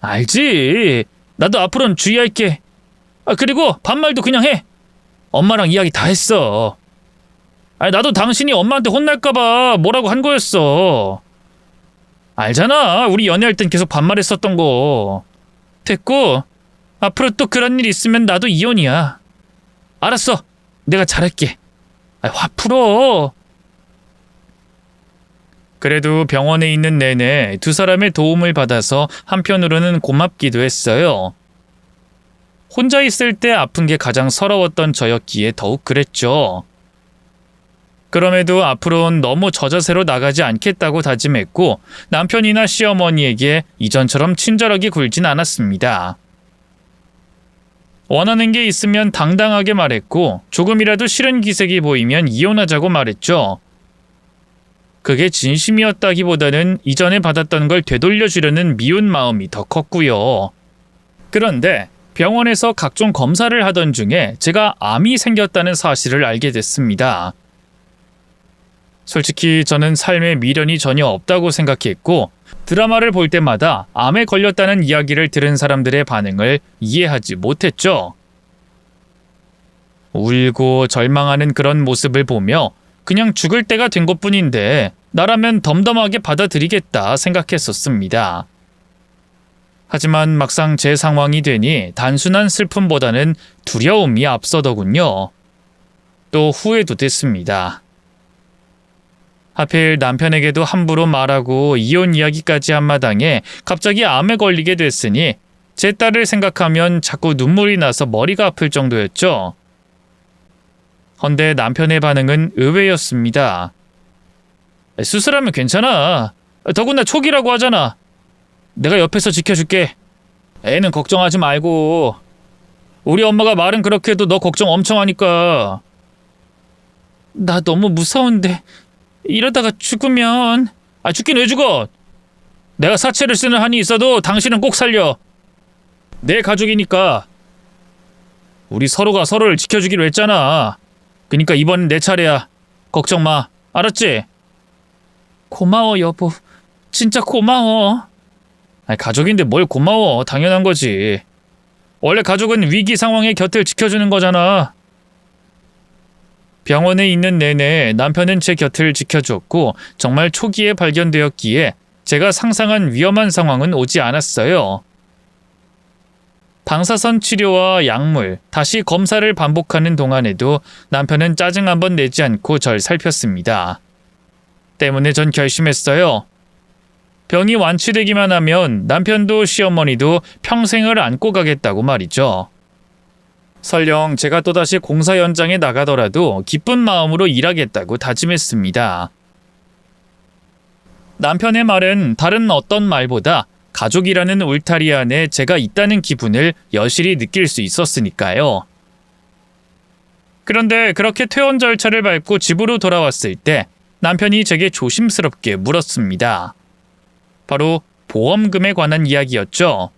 알지. 나도 앞으로는 주의할게. 그리고 반말도 그냥 해. 엄마랑 이야기 다 했어. 나도 당신이 엄마한테 혼날까봐 뭐라고 한 거였어. 알잖아, 우리 연애할 땐 계속 반말했었던 거. 됐고, 앞으로 또 그런 일 있으면 나도 이혼이야. 알았어, 내가 잘할게. 화 풀어. 그래도 병원에 있는 내내 두 사람의 도움을 받아서 한편으로는 고맙기도 했어요. 혼자 있을 때 아픈 게 가장 서러웠던 저였기에 더욱 그랬죠. 그럼에도 앞으로는 너무 저자세로 나가지 않겠다고 다짐했고 남편이나 시어머니에게 이전처럼 친절하게 굴진 않았습니다. 원하는 게 있으면 당당하게 말했고 조금이라도 싫은 기색이 보이면 이혼하자고 말했죠. 그게 진심이었다기보다는 이전에 받았던 걸 되돌려주려는 미운 마음이 더 컸고요. 그런데 병원에서 각종 검사를 하던 중에 제가 암이 생겼다는 사실을 알게 됐습니다. 솔직히 저는 삶에 미련이 전혀 없다고 생각했고 드라마를 볼 때마다 암에 걸렸다는 이야기를 들은 사람들의 반응을 이해하지 못했죠. 울고 절망하는 그런 모습을 보며 그냥 죽을 때가 된 것뿐인데 나라면 덤덤하게 받아들이겠다 생각했었습니다. 하지만 막상 제 상황이 되니 단순한 슬픔보다는 두려움이 앞서더군요. 또 후회도 됐습니다. 하필 남편에게도 함부로 말하고 이혼 이야기까지 한 마당에 갑자기 암에 걸리게 됐으니 제 딸을 생각하면 자꾸 눈물이 나서 머리가 아플 정도였죠. 헌데 남편의 반응은 의외였습니다. 수술하면 괜찮아. 더구나 초기라고 하잖아. 내가 옆에서 지켜줄게. 애는 걱정하지 말고. 우리 엄마가 말은 그렇게 해도 너 걱정 엄청 하니까. 나 너무 무서운데 이러다가 죽으면. 죽긴 왜 죽어? 내가 사체를 쓰는 한이 있어도 당신은 꼭 살려. 내 가족이니까. 우리 서로가 서로를 지켜주기로 했잖아. 그니까 이번엔 내 차례야. 걱정 마. 알았지? 고마워 여보. 진짜 고마워. 가족인데 뭘 고마워. 당연한 거지. 원래 가족은 위기 상황에 곁을 지켜주는 거잖아. 병원에 있는 내내 남편은 제 곁을 지켜주었고 정말 초기에 발견되었기에 제가 상상한 위험한 상황은 오지 않았어요. 방사선 치료와 약물, 다시 검사를 반복하는 동안에도 남편은 짜증 한번 내지 않고 절 살폈습니다. 때문에 전 결심했어요. 병이 완치되기만 하면 남편도 시어머니도 평생을 안고 가겠다고 말이죠. 설령 제가 또다시 공사 현장에 나가더라도 기쁜 마음으로 일하겠다고 다짐했습니다. 남편의 말은 다른 어떤 말보다 가족이라는 울타리 안에 제가 있다는 기분을 여실히 느낄 수 있었으니까요. 그런데 그렇게 퇴원 절차를 밟고 집으로 돌아왔을 때 남편이 제게 조심스럽게 물었습니다. 바로 보험금에 관한 이야기였죠.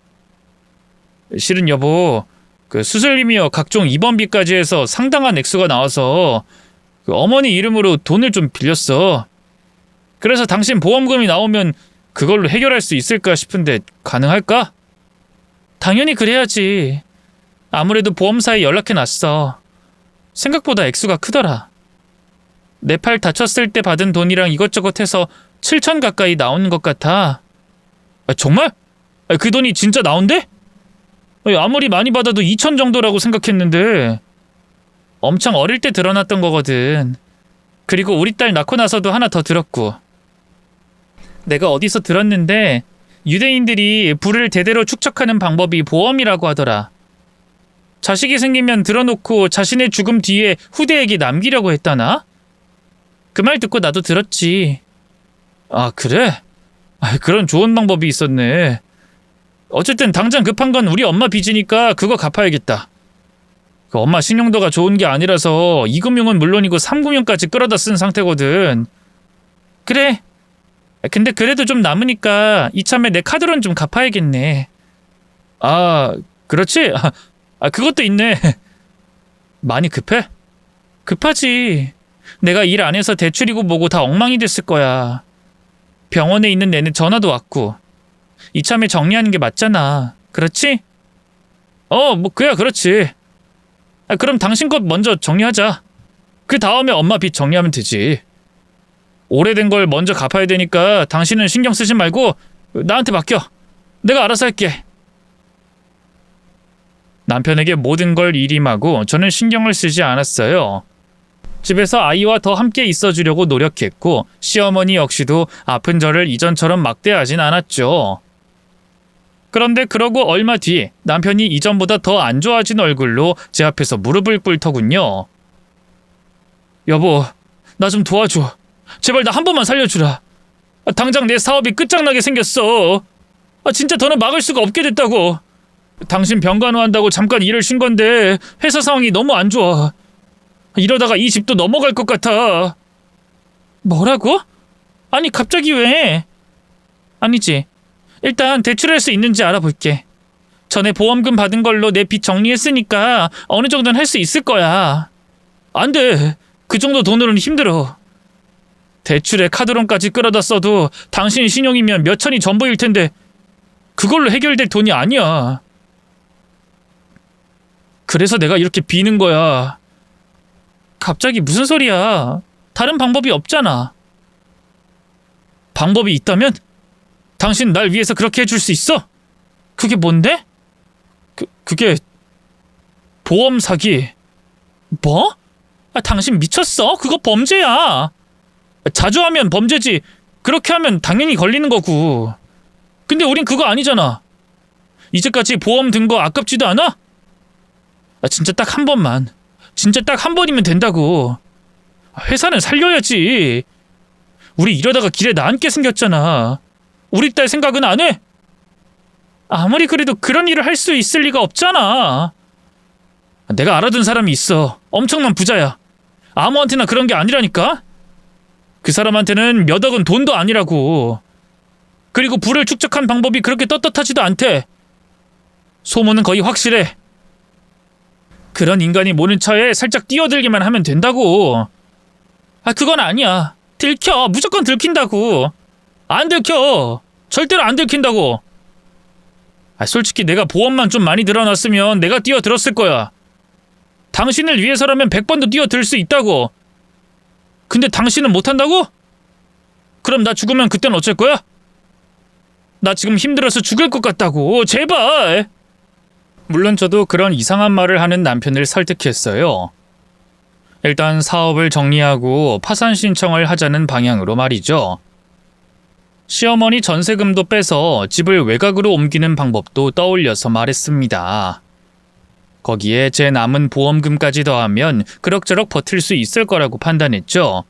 실은 여보, 수술비며 각종 입원비까지 해서 상당한 액수가 나와서 어머니 이름으로 돈을 좀 빌렸어. 그래서 당신 보험금이 나오면 그걸로 해결할 수 있을까 싶은데 가능할까? 당연히 그래야지. 아무래도 보험사에 연락해놨어. 생각보다 액수가 크더라. 내 팔 다쳤을 때 받은 돈이랑 이것저것 해서 7천 가까이 나오는 것 같아. 정말? 그 돈이 진짜 나온대? 아무리 많이 받아도 2천 정도라고 생각했는데. 엄청 어릴 때 들어놨던 거거든. 그리고 우리 딸 낳고 나서도 하나 더 들었고. 내가 어디서 들었는데 유대인들이 부를 대대로 축적하는 방법이 보험이라고 하더라. 자식이 생기면 들어놓고 자신의 죽음 뒤에 후대에게 남기려고 했다나? 그 말 듣고 나도 들었지. 아, 그래? 그런 좋은 방법이 있었네. 어쨌든 당장 급한 건 우리 엄마 빚이니까 그거 갚아야겠다. 엄마 신용도가 좋은 게 아니라서 2금융은 물론이고 3금융까지 끌어다 쓴 상태거든. 그래. 근데 그래도 좀 남으니까 이참에 내 카드론 좀 갚아야겠네. 그렇지? 그것도 있네. 많이 급해? 급하지. 내가 일 안 해서 대출이고 뭐고 다 엉망이 됐을 거야. 병원에 있는 내내 전화도 왔고. 이참에 정리하는 게 맞잖아. 그렇지? 그야 그렇지. 그럼 당신 것 먼저 정리하자. 그 다음에 엄마 빚 정리하면 되지. 오래된 걸 먼저 갚아야 되니까 당신은 신경 쓰지 말고 나한테 맡겨. 내가 알아서 할게. 남편에게 모든 걸 일임하고 저는 신경을 쓰지 않았어요. 집에서 아이와 더 함께 있어주려고 노력했고 시어머니 역시도 아픈 저를 이전처럼 막대하진 않았죠. 그런데 그러고 얼마 뒤 남편이 이전보다 더 안 좋아진 얼굴로 제 앞에서 무릎을 꿇더군요. 여보, 나 좀 도와줘. 제발 나 한 번만 살려주라. 당장 내 사업이 끝장나게 생겼어. 진짜 더는 막을 수가 없게 됐다고. 당신 병간호한다고 잠깐 일을 쉰 건데 회사 상황이 너무 안 좋아. 이러다가 이 집도 넘어갈 것 같아. 뭐라고? 아니 갑자기 왜? 아니지. 일단 대출할 수 있는지 알아볼게. 전에 보험금 받은 걸로 내 빚 정리했으니까 어느 정도는 할 수 있을 거야. 안 돼. 그 정도 돈으로는 힘들어. 대출에 카드론까지 끌어다 써도 당신 신용이면 몇 천이 전부일 텐데 그걸로 해결될 돈이 아니야. 그래서 내가 이렇게 비는 거야. 갑자기 무슨 소리야. 다른 방법이 없잖아. 방법이 있다면? 당신 날 위해서 그렇게 해줄 수 있어? 그게 뭔데? 그게 보험 사기. 뭐? 당신 미쳤어? 그거 범죄야. 자주 하면 범죄지. 그렇게 하면 당연히 걸리는 거고. 근데 우린 그거 아니잖아. 이제까지 보험 든 거 아깝지도 않아? 진짜 딱 한 번만. 진짜 딱 한 번이면 된다고. 회사는 살려야지. 우리 이러다가 길에 나앉게 생겼잖아. 우리 딸 생각은 안 해? 아무리 그래도 그런 일을 할 수 있을 리가 없잖아. 내가 알아둔 사람이 있어. 엄청난 부자야. 아무한테나 그런 게 아니라니까? 그 사람한테는 몇 억은 돈도 아니라고. 그리고 부를 축적한 방법이 그렇게 떳떳하지도 않대. 소문은 거의 확실해. 그런 인간이 모른 척에 살짝 뛰어들기만 하면 된다고. 그건 아니야. 들켜. 무조건 들킨다고. 안 들켜. 절대로 안 들킨다고. 솔직히 내가 보험만 좀 많이 들어놨으면 내가 뛰어들었을 거야. 당신을 위해서라면 100번도 뛰어들 수 있다고. 근데 당신은 못한다고? 그럼 나 죽으면 그땐 어쩔 거야? 나 지금 힘들어서 죽을 것 같다고. 제발. 물론 저도 그런 이상한 말을 하는 남편을 설득했어요. 일단 사업을 정리하고 파산 신청을 하자는 방향으로 말이죠. 시어머니 전세금도 빼서 집을 외곽으로 옮기는 방법도 떠올려서 말했습니다. 거기에 제 남은 보험금까지 더하면 그럭저럭 버틸 수 있을 거라고 판단했죠.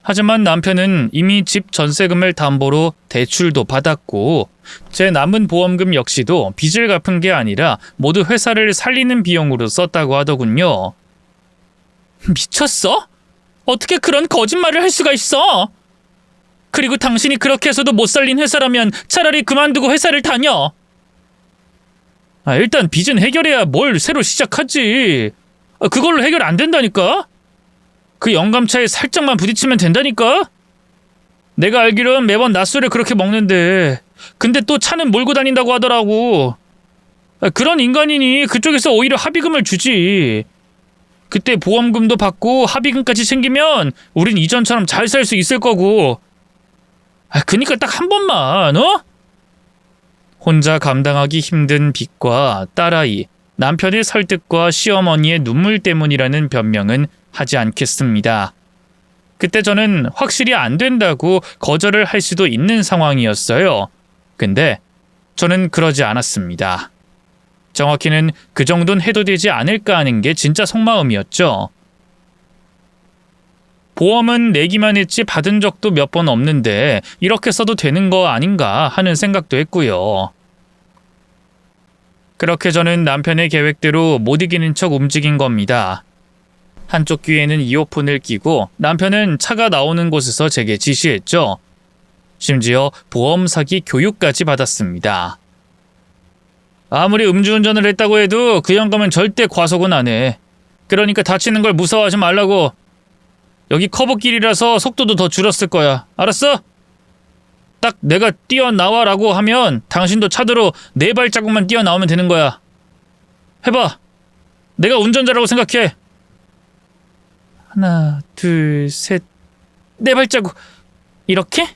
하지만 남편은 이미 집 전세금을 담보로 대출도 받았고 제 남은 보험금 역시도 빚을 갚은 게 아니라 모두 회사를 살리는 비용으로 썼다고 하더군요. 미쳤어? 어떻게 그런 거짓말을 할 수가 있어? 그리고 당신이 그렇게 해서도 못 살린 회사라면 차라리 그만두고 회사를 다녀. 일단 빚은 해결해야 뭘 새로 시작하지. 그걸로 해결 안 된다니까? 그 영감차에 살짝만 부딪히면 된다니까? 내가 알기론 매번 낮술을 그렇게 먹는데 근데 또 차는 몰고 다닌다고 하더라고. 그런 인간이니 그쪽에서 오히려 합의금을 주지. 그때 보험금도 받고 합의금까지 챙기면 우린 이전처럼 잘 살 수 있을 거고. 그니까 딱 한 번만, 어? 혼자 감당하기 힘든 빚과 딸아이, 남편의 설득과 시어머니의 눈물 때문이라는 변명은 하지 않겠습니다. 그때 저는 확실히 안 된다고 거절을 할 수도 있는 상황이었어요. 근데 저는 그러지 않았습니다. 정확히는 그 정도는 해도 되지 않을까 하는 게 진짜 속마음이었죠. 보험은 내기만 했지 받은 적도 몇 번 없는데 이렇게 써도 되는 거 아닌가 하는 생각도 했고요. 그렇게 저는 남편의 계획대로 못 이기는 척 움직인 겁니다. 한쪽 귀에는 이어폰을 끼고 남편은 차가 나오는 곳에서 제게 지시했죠. 심지어 보험 사기 교육까지 받았습니다. 아무리 음주운전을 했다고 해도 그 영감은 절대 과속은 안 해. 그러니까 다치는 걸 무서워하지 말라고. 여기 커브길이라서 속도도 더 줄었을 거야. 알았어? 딱 내가 뛰어나와라고 하면 당신도 차도로 4발자국만 뛰어나오면 되는 거야. 해봐. 내가 운전자라고 생각해. 하나, 둘, 셋, 4발자국. 이렇게?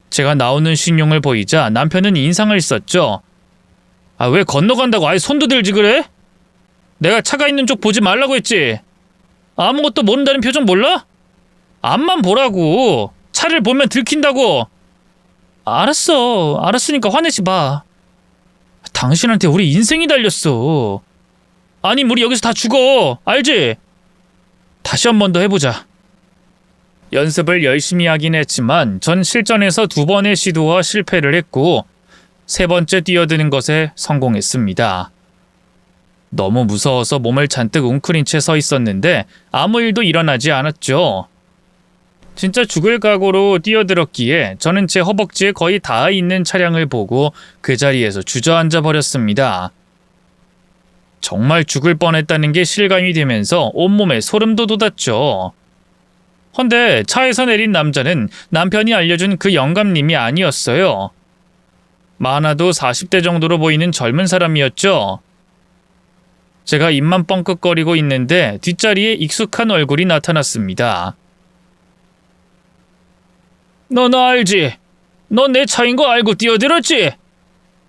제가 나오는 신용을 보이자 남편은 인상을 썼죠. 왜 건너간다고 아예 손도 들지 그래? 내가 차가 있는 쪽 보지 말라고 했지. 아무것도 모른다는 표정 몰라? 앞만 보라고. 차를 보면 들킨다고. 알았으니까 화내지 마. 당신한테 우리 인생이 달렸어. 아니 우리 여기서 다 죽어. 알지? 다시 한 번 더 해보자. 연습을 열심히 하긴 했지만 전 실전에서 2번의 시도와 실패를 했고 3번째 뛰어드는 것에 성공했습니다. 너무 무서워서 몸을 잔뜩 웅크린 채 서 있었는데 아무 일도 일어나지 않았죠. 진짜 죽을 각오로 뛰어들었기에 저는 제 허벅지에 거의 닿아 있는 차량을 보고 그 자리에서 주저앉아 버렸습니다. 정말 죽을 뻔했다는 게 실감이 되면서 온몸에 소름도 돋았죠. 헌데 차에서 내린 남자는 남편이 알려준 그 영감님이 아니었어요. 많아도 40대 정도로 보이는 젊은 사람이었죠. 제가 입만 뻥긋거리고 있는데 뒷자리에 익숙한 얼굴이 나타났습니다. 너 나 알지? 너 내 차인 거 알고 뛰어들었지?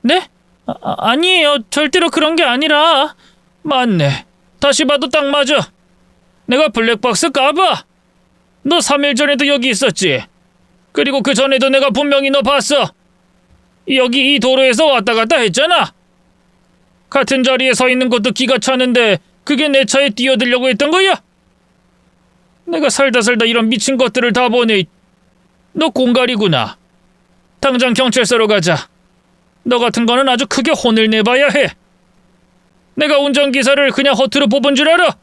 네? 아니에요. 절대로 그런 게 아니라. 맞네. 다시 봐도 딱 맞아. 내가 블랙박스 까봐. 너 3일 전에도 여기 있었지? 그리고 그 전에도 내가 분명히 너 봤어. 여기 이 도로에서 왔다 갔다 했잖아. 같은 자리에 서 있는 것도 기가 차는데 그게 내 차에 뛰어들려고 했던 거야? 내가 살다 이런 미친 것들을 다 보네. 너 공갈이구나. 당장 경찰서로 가자. 너 같은 거는 아주 크게 혼을 내봐야 해. 내가 운전기사를 그냥 허투루 뽑은 줄 알아?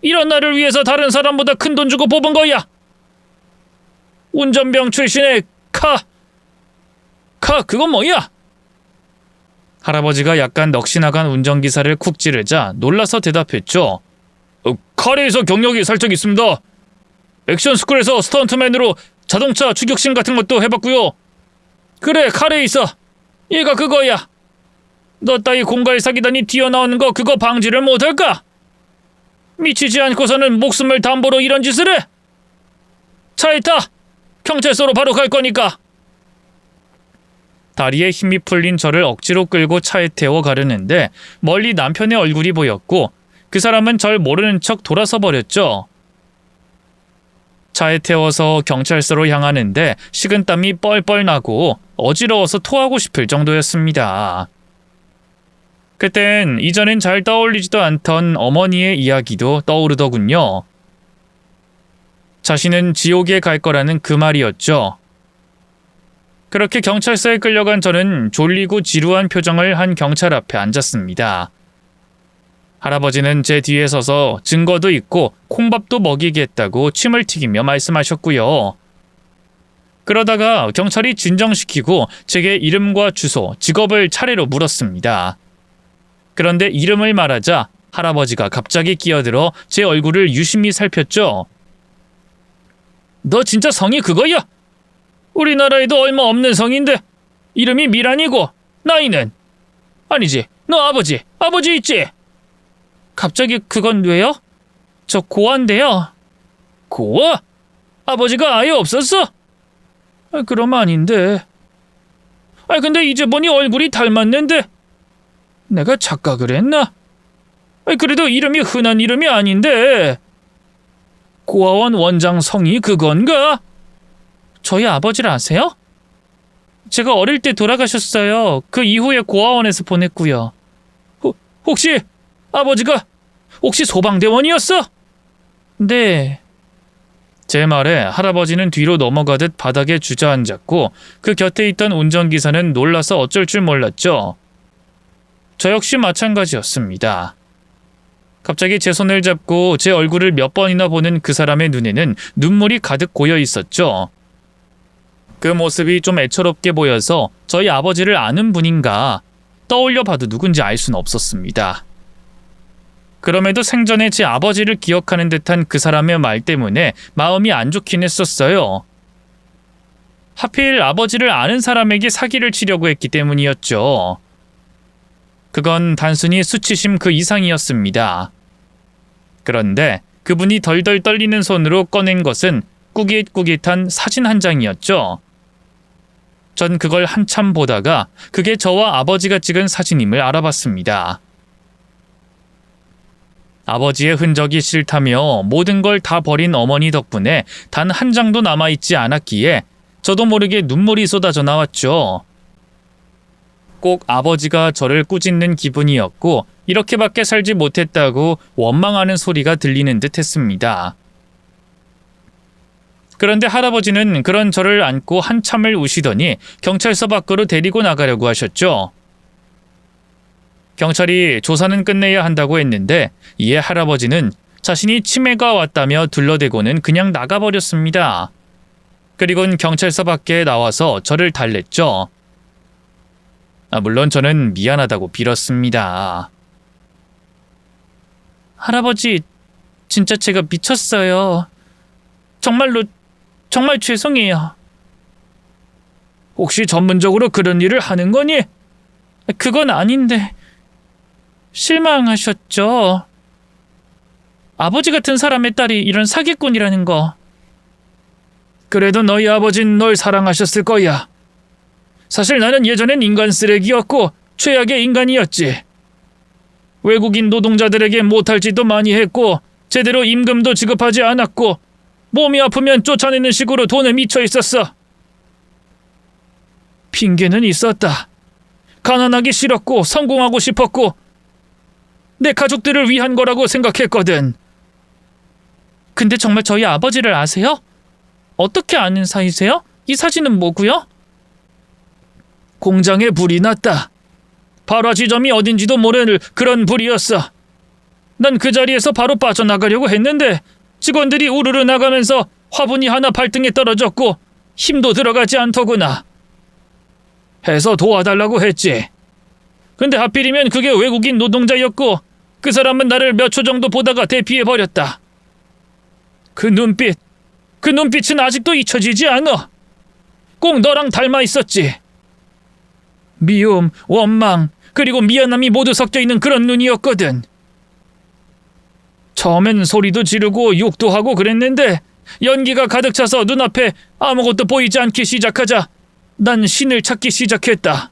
이런 나를 위해서 다른 사람보다 큰 돈 주고 뽑은 거야. 운전병 출신의 그건 뭐야? 할아버지가 약간 넋이나간 운전기사를 쿡 찌르자 놀라서 대답했죠. 카레에서 경력이 살짝 있습니다. 액션스쿨에서 스턴트맨으로 자동차 추격신 같은 것도 해봤고요. 그래, 카레 있어. 얘가 그거야. 너 따위 공갈 사기단이 튀어나오는 거 그거 방지를 못할까? 미치지 않고서는 목숨을 담보로 이런 짓을 해? 차에 타! 경찰서로 바로 갈 거니까. 다리에 힘이 풀린 저를 억지로 끌고 차에 태워 가려는데 멀리 남편의 얼굴이 보였고 그 사람은 절 모르는 척 돌아서 버렸죠. 차에 태워서 경찰서로 향하는데 식은땀이 뻘뻘 나고 어지러워서 토하고 싶을 정도였습니다. 그땐 이전엔 잘 떠올리지도 않던 어머니의 이야기도 떠오르더군요. 자신은 지옥에 갈 거라는 그 말이었죠. 그렇게 경찰서에 끌려간 저는 졸리고 지루한 표정을 한 경찰 앞에 앉았습니다. 할아버지는 제 뒤에 서서 증거도 있고 콩밥도 먹이겠다고 침을 튀기며 말씀하셨고요. 그러다가 경찰이 진정시키고 제게 이름과 주소, 직업을 차례로 물었습니다. 그런데 이름을 말하자 할아버지가 갑자기 끼어들어 제 얼굴을 유심히 살폈죠. 너 진짜 성이 그거야? 우리나라에도 얼마 없는 성인데 이름이 미란이고 나이는? 아니지, 너 아버지 있지? 갑자기 그건 왜요? 저 고아인데요. 고아? 아버지가 아예 없었어? 그럼 아닌데. 근데 이제 보니 얼굴이 닮았는데 내가 착각을 했나? 그래도 이름이 흔한 이름이 아닌데. 고아원 원장 성이 그건가? 저희 아버지를 아세요? 제가 어릴 때 돌아가셨어요. 그 이후에 고아원에서 보냈고요. 혹시 아버지가 소방대원이었어? 네. 제 말에 할아버지는 뒤로 넘어가듯 바닥에 주저앉았고 그 곁에 있던 운전기사는 놀라서 어쩔 줄 몰랐죠. 저 역시 마찬가지였습니다. 갑자기 제 손을 잡고 제 얼굴을 몇 번이나 보는 그 사람의 눈에는 눈물이 가득 고여 있었죠. 그 모습이 좀 애처롭게 보여서 저희 아버지를 아는 분인가 떠올려 봐도 누군지 알 수는 없었습니다. 그럼에도 생전에 제 아버지를 기억하는 듯한 그 사람의 말 때문에 마음이 안 좋긴 했었어요. 하필 아버지를 아는 사람에게 사기를 치려고 했기 때문이었죠. 그건 단순히 수치심 그 이상이었습니다. 그런데 그분이 덜덜 떨리는 손으로 꺼낸 것은 꾸깃꾸깃한 사진 한 장이었죠. 전 그걸 한참 보다가 그게 저와 아버지가 찍은 사진임을 알아봤습니다. 아버지의 흔적이 싫다며 모든 걸 다 버린 어머니 덕분에 단 한 장도 남아있지 않았기에 저도 모르게 눈물이 쏟아져 나왔죠. 꼭 아버지가 저를 꾸짖는 기분이었고 이렇게밖에 살지 못했다고 원망하는 소리가 들리는 듯 했습니다. 그런데 할아버지는 그런 저를 안고 한참을 우시더니 경찰서 밖으로 데리고 나가려고 하셨죠. 경찰이 조사는 끝내야 한다고 했는데 이에 할아버지는 자신이 치매가 왔다며 둘러대고는 그냥 나가버렸습니다. 그리고는 경찰서 밖에 나와서 저를 달랬죠. 물론 저는 미안하다고 빌었습니다. 할아버지, 진짜 제가 미쳤어요. 정말 죄송해요. 혹시 전문적으로 그런 일을 하는 거니? 그건 아닌데 실망하셨죠? 아버지 같은 사람의 딸이 이런 사기꾼이라는 거. 그래도 너희 아버진 널 사랑하셨을 거야. 사실 나는 예전엔 인간 쓰레기였고 최악의 인간이었지. 외국인 노동자들에게 못할 짓도 많이 했고 제대로 임금도 지급하지 않았고 몸이 아프면 쫓아내는 식으로 돈에 미쳐 있었어. 핑계는 있었다. 가난하기 싫었고 성공하고 싶었고 내 가족들을 위한 거라고 생각했거든. 근데 정말 저희 아버지를 아세요? 어떻게 아는 사이세요? 이 사진은 뭐고요? 공장에 불이 났다. 발화 지점이 어딘지도 모를 그런 불이었어. 난 그 자리에서 바로 빠져나가려고 했는데 직원들이 우르르 나가면서 화분이 하나 발등에 떨어졌고 힘도 들어가지 않더구나. 해서 도와달라고 했지. 근데 하필이면 그게 외국인 노동자였고 그 사람은 나를 몇 초 정도 보다가 대피해버렸다. 그 눈빛은 아직도 잊혀지지 않아. 꼭 너랑 닮아 있었지. 미움, 원망, 그리고 미안함이 모두 섞여있는 그런 눈이었거든. 처음엔 소리도 지르고 욕도 하고 그랬는데 연기가 가득 차서 눈앞에 아무것도 보이지 않기 시작하자 난 신을 찾기 시작했다.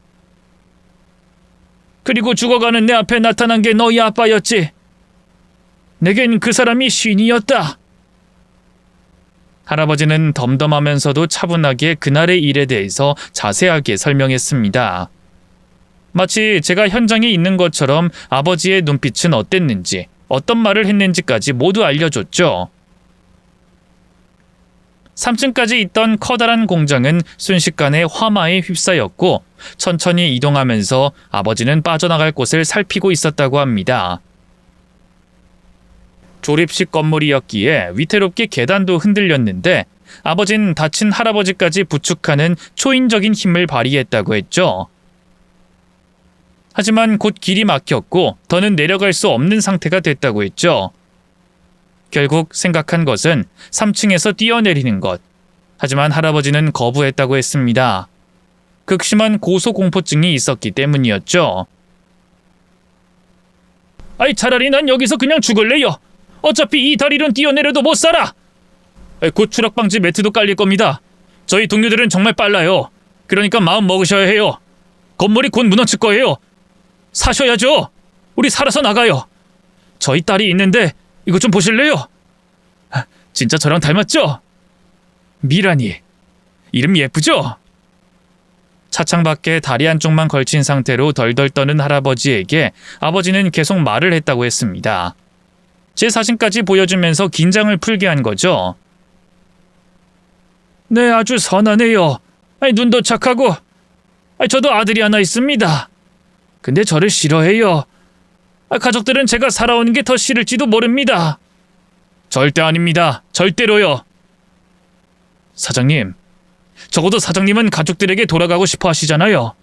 그리고 죽어가는 내 앞에 나타난 게 너희 아빠였지. 내겐 그 사람이 신이었다. 할아버지는 덤덤하면서도 차분하게 그날의 일에 대해서 자세하게 설명했습니다. 마치 제가 현장에 있는 것처럼 아버지의 눈빛은 어땠는지, 어떤 말을 했는지까지 모두 알려줬죠. 3층까지 있던 커다란 공장은 순식간에 화마에 휩싸였고 천천히 이동하면서 아버지는 빠져나갈 곳을 살피고 있었다고 합니다. 조립식 건물이었기에 위태롭게 계단도 흔들렸는데 아버진 다친 할아버지까지 부축하는 초인적인 힘을 발휘했다고 했죠. 하지만 곧 길이 막혔고 더는 내려갈 수 없는 상태가 됐다고 했죠. 결국 생각한 것은 3층에서 뛰어내리는 것. 하지만 할아버지는 거부했다고 했습니다. 극심한 고소공포증이 있었기 때문이었죠. 아이, 차라리 난 여기서 그냥 죽을래요. 어차피 이 다리는 뛰어내려도 못 살아. 곧 추락방지 매트도 깔릴 겁니다. 저희 동료들은 정말 빨라요. 그러니까 마음 먹으셔야 해요. 건물이 곧 무너질 거예요. 사셔야죠. 우리 살아서 나가요. 저희 딸이 있는데 이거 좀 보실래요? 진짜 저랑 닮았죠? 미란이. 이름 예쁘죠? 차창 밖에 다리 한쪽만 걸친 상태로 덜덜 떠는 할아버지에게 아버지는 계속 말을 했다고 했습니다. 제 사진까지 보여주면서 긴장을 풀게 한 거죠. 네, 아주 선하네요. 눈도 착하고. 저도 아들이 하나 있습니다. 근데 저를 싫어해요. 가족들은 제가 살아오는 게 더 싫을지도 모릅니다. 절대 아닙니다. 절대로요. 사장님, 적어도 사장님은 가족들에게 돌아가고 싶어 하시잖아요.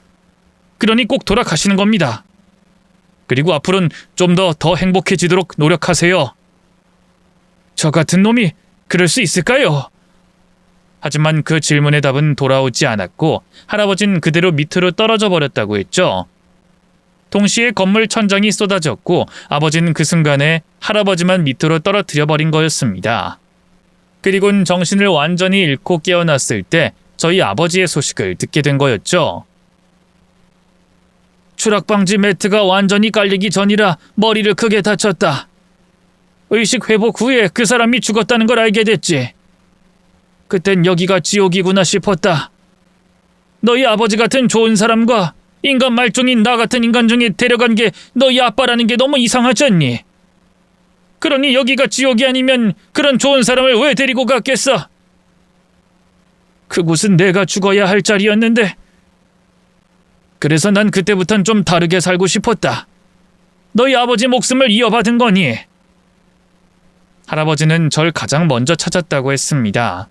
그러니 꼭 돌아가시는 겁니다. 그리고 앞으로는 좀 더 행복해지도록 노력하세요. 저 같은 놈이 그럴 수 있을까요? 하지만 그 질문의 답은 돌아오지 않았고 할아버진 그대로 밑으로 떨어져 버렸다고 했죠. 동시에 건물 천장이 쏟아졌고 아버지는 그 순간에 할아버지만 밑으로 떨어뜨려 버린 거였습니다. 그리곤 정신을 완전히 잃고 깨어났을 때 저희 아버지의 소식을 듣게 된 거였죠. 추락방지 매트가 완전히 깔리기 전이라 머리를 크게 다쳤다. 의식 회복 후에 그 사람이 죽었다는 걸 알게 됐지. 그땐 여기가 지옥이구나 싶었다. 너희 아버지 같은 좋은 사람과 인간 말종인 나 같은 인간 중에 데려간 게 너희 아빠라는 게 너무 이상하지 않니? 그러니 여기가 지옥이 아니면 그런 좋은 사람을 왜 데리고 갔겠어? 그곳은 내가 죽어야 할 자리였는데. 그래서 난 그때부턴 좀 다르게 살고 싶었다. 너희 아버지 목숨을 이어받은 거니. 할아버지는 절 가장 먼저 찾았다고 했습니다.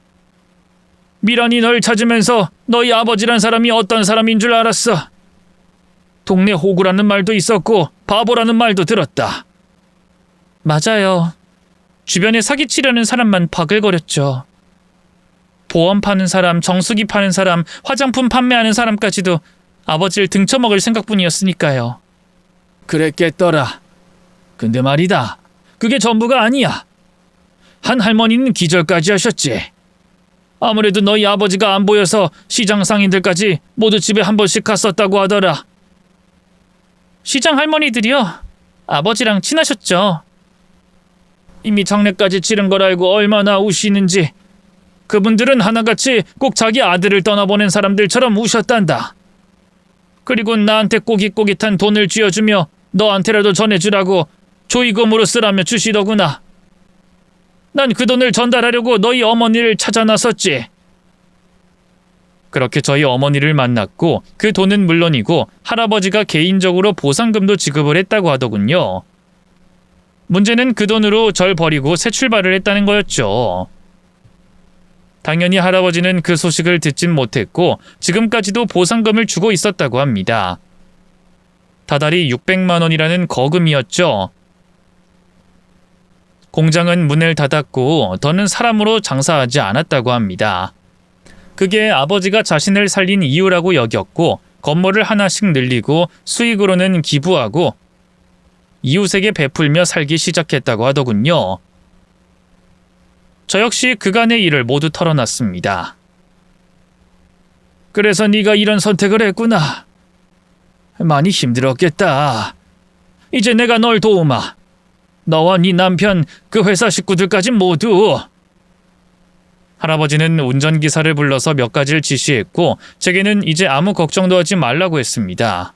미란이 널 찾으면서 너희 아버지란 사람이 어떤 사람인 줄 알았어. 동네 호구라는 말도 있었고 바보라는 말도 들었다. 맞아요. 주변에 사기치려는 사람만 바글거렸죠. 보험 파는 사람, 정수기 파는 사람, 화장품 판매하는 사람까지도 아버지를 등쳐먹을 생각뿐이었으니까요. 그랬겠더라. 근데 말이다. 그게 전부가 아니야. 한 할머니는 기절까지 하셨지. 아무래도 너희 아버지가 안 보여서 시장 상인들까지 모두 집에 한 번씩 갔었다고 하더라. 시장 할머니들이요? 아버지랑 친하셨죠? 이미 장례까지 치른 걸 알고 얼마나 우시는지. 그분들은 하나같이 꼭 자기 아들을 떠나보낸 사람들처럼 우셨단다. 그리고 나한테 꼬깃꼬깃한 돈을 쥐어주며 너한테라도 전해주라고 조의금으로 쓰라며 주시더구나. 난 그 돈을 전달하려고 너희 어머니를 찾아 나섰지. 그렇게 저희 어머니를 만났고 그 돈은 물론이고 할아버지가 개인적으로 보상금도 지급을 했다고 하더군요. 문제는 그 돈으로 절 버리고 새 출발을 했다는 거였죠. 당연히 할아버지는 그 소식을 듣진 못했고 지금까지도 보상금을 주고 있었다고 합니다. 다달이 600만 원이라는 거금이었죠. 공장은 문을 닫았고 더는 사람으로 장사하지 않았다고 합니다. 그게 아버지가 자신을 살린 이유라고 여겼고 건물을 하나씩 늘리고 수익으로는 기부하고 이웃에게 베풀며 살기 시작했다고 하더군요. 저 역시 그간의 일을 모두 털어놨습니다. 그래서 네가 이런 선택을 했구나. 많이 힘들었겠다. 이제 내가 널 도우마. 너와 네 남편, 그 회사 식구들까지 모두. 할아버지는 운전기사를 불러서 몇 가지를 지시했고 제게는 이제 아무 걱정도 하지 말라고 했습니다.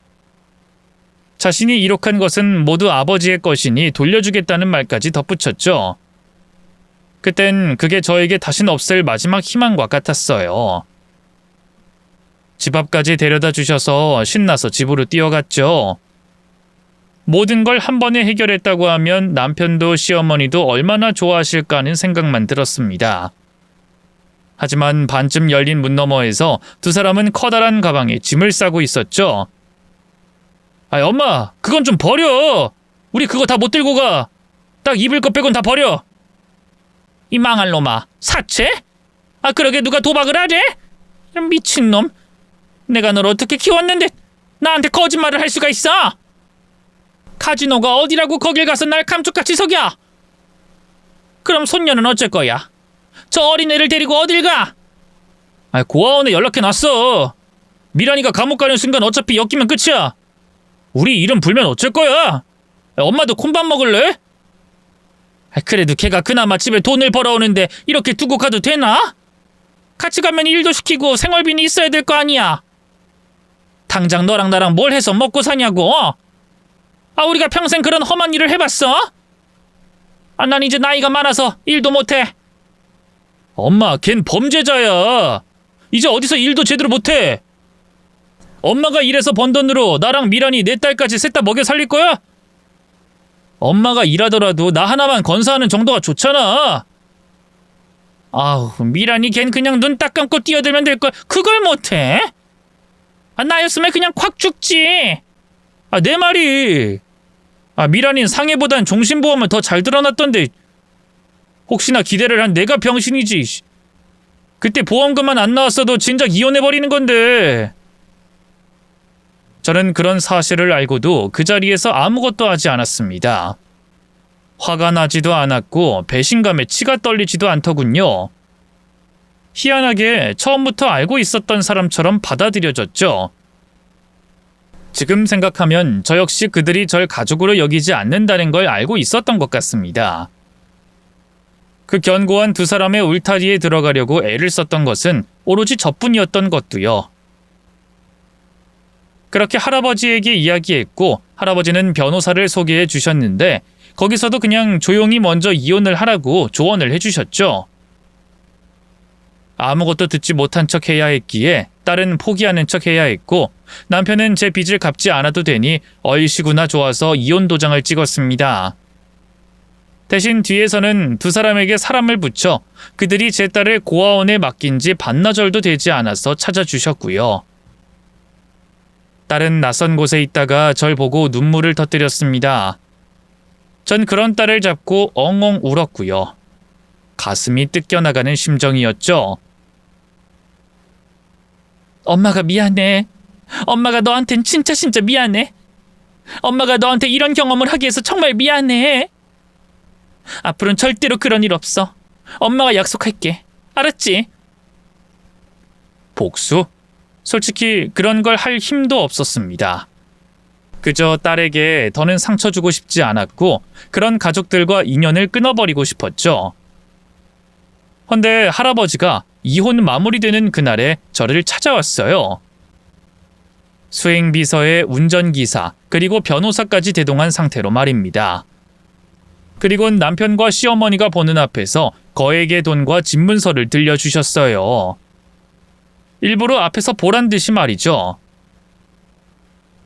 자신이 이룩한 것은 모두 아버지의 것이니 돌려주겠다는 말까지 덧붙였죠. 그땐 그게 저에게 다신 없을 마지막 희망과 같았어요. 집 앞까지 데려다 주셔서 신나서 집으로 뛰어갔죠. 모든 걸 한 번에 해결했다고 하면 남편도 시어머니도 얼마나 좋아하실까 하는 생각만 들었습니다. 하지만 반쯤 열린 문 너머에서 두 사람은 커다란 가방에 짐을 싸고 있었죠. 엄마, 그건 좀 버려. 우리 그거 다 못 들고 가. 딱 입을 것 빼곤 다 버려. 이 망할 놈아, 사채? 그러게 누가 도박을 하래? 이런 미친놈. 내가 널 어떻게 키웠는데 나한테 거짓말을 할 수가 있어? 카지노가 어디라고 거길 가서 날 감쪽같이 속여? 그럼 손녀는 어쩔 거야? 저 어린애를 데리고 어딜 가? 고아원에 연락해놨어. 미란이가 감옥 가는 순간 어차피 엮이면 끝이야. 우리 이름 불면 어쩔 거야? 엄마도 콩밥 먹을래? 그래도 걔가 그나마 집에 돈을 벌어오는데 이렇게 두고 가도 되나? 같이 가면 일도 시키고 생활비는 있어야 될 거 아니야. 당장 너랑 나랑 뭘 해서 먹고 사냐고? 우리가 평생 그런 험한 일을 해봤어? 난 이제 나이가 많아서 일도 못해. 엄마, 걘 범죄자야. 이제 어디서 일도 제대로 못해. 엄마가 일해서 번 돈으로 나랑 미란이 내 딸까지 셋 다 먹여 살릴 거야? 엄마가 일하더라도 나 하나만 건사하는 정도가 좋잖아. 미란이 걘 그냥 눈 딱 감고 뛰어들면 될걸. 그걸 못해? 나였으면 그냥 콱 죽지. 내 말이. 미란이는 상해보단 종신보험을 더 잘 들어놨던데 혹시나 기대를 한 내가 병신이지. 그때 보험금만 안 나왔어도 진작 이혼해버리는 건데. 저는 그런 사실을 알고도 그 자리에서 아무것도 하지 않았습니다. 화가 나지도 않았고 배신감에 치가 떨리지도 않더군요. 희한하게 처음부터 알고 있었던 사람처럼 받아들여졌죠. 지금 생각하면 저 역시 그들이 절 가족으로 여기지 않는다는 걸 알고 있었던 것 같습니다. 그 견고한 두 사람의 울타리에 들어가려고 애를 썼던 것은 오로지 저뿐이었던 것도요. 그렇게 할아버지에게 이야기했고 할아버지는 변호사를 소개해 주셨는데 거기서도 그냥 조용히 먼저 이혼을 하라고 조언을 해주셨죠. 아무것도 듣지 못한 척 해야 했기에 딸은 포기하는 척 해야 했고 남편은 제 빚을 갚지 않아도 되니 얼씨구나 좋아서 이혼 도장을 찍었습니다. 대신 뒤에서는 두 사람에게 사람을 붙여 그들이 제 딸을 고아원에 맡긴 지 반나절도 되지 않아서 찾아주셨고요. 딸은 낯선 곳에 있다가 절 보고 눈물을 터뜨렸습니다. 전 그런 딸을 잡고 엉엉 울었고요. 가슴이 뜯겨나가는 심정이었죠. 엄마가 미안해. 엄마가 너한텐 진짜 미안해. 엄마가 너한테 이런 경험을 하게 해서 정말 미안해. 앞으로는 절대로 그런 일 없어. 엄마가 약속할게. 알았지? 복수? 솔직히 그런 걸 할 힘도 없었습니다. 그저 딸에게 더는 상처 주고 싶지 않았고 그런 가족들과 인연을 끊어버리고 싶었죠. 헌데 할아버지가 이혼 마무리되는 그날에 저를 찾아왔어요. 수행비서에 운전기사 그리고 변호사까지 대동한 상태로 말입니다. 그리곤 남편과 시어머니가 보는 앞에서 거액의 돈과 집문서를 들려주셨어요. 일부러 앞에서 보란 듯이 말이죠.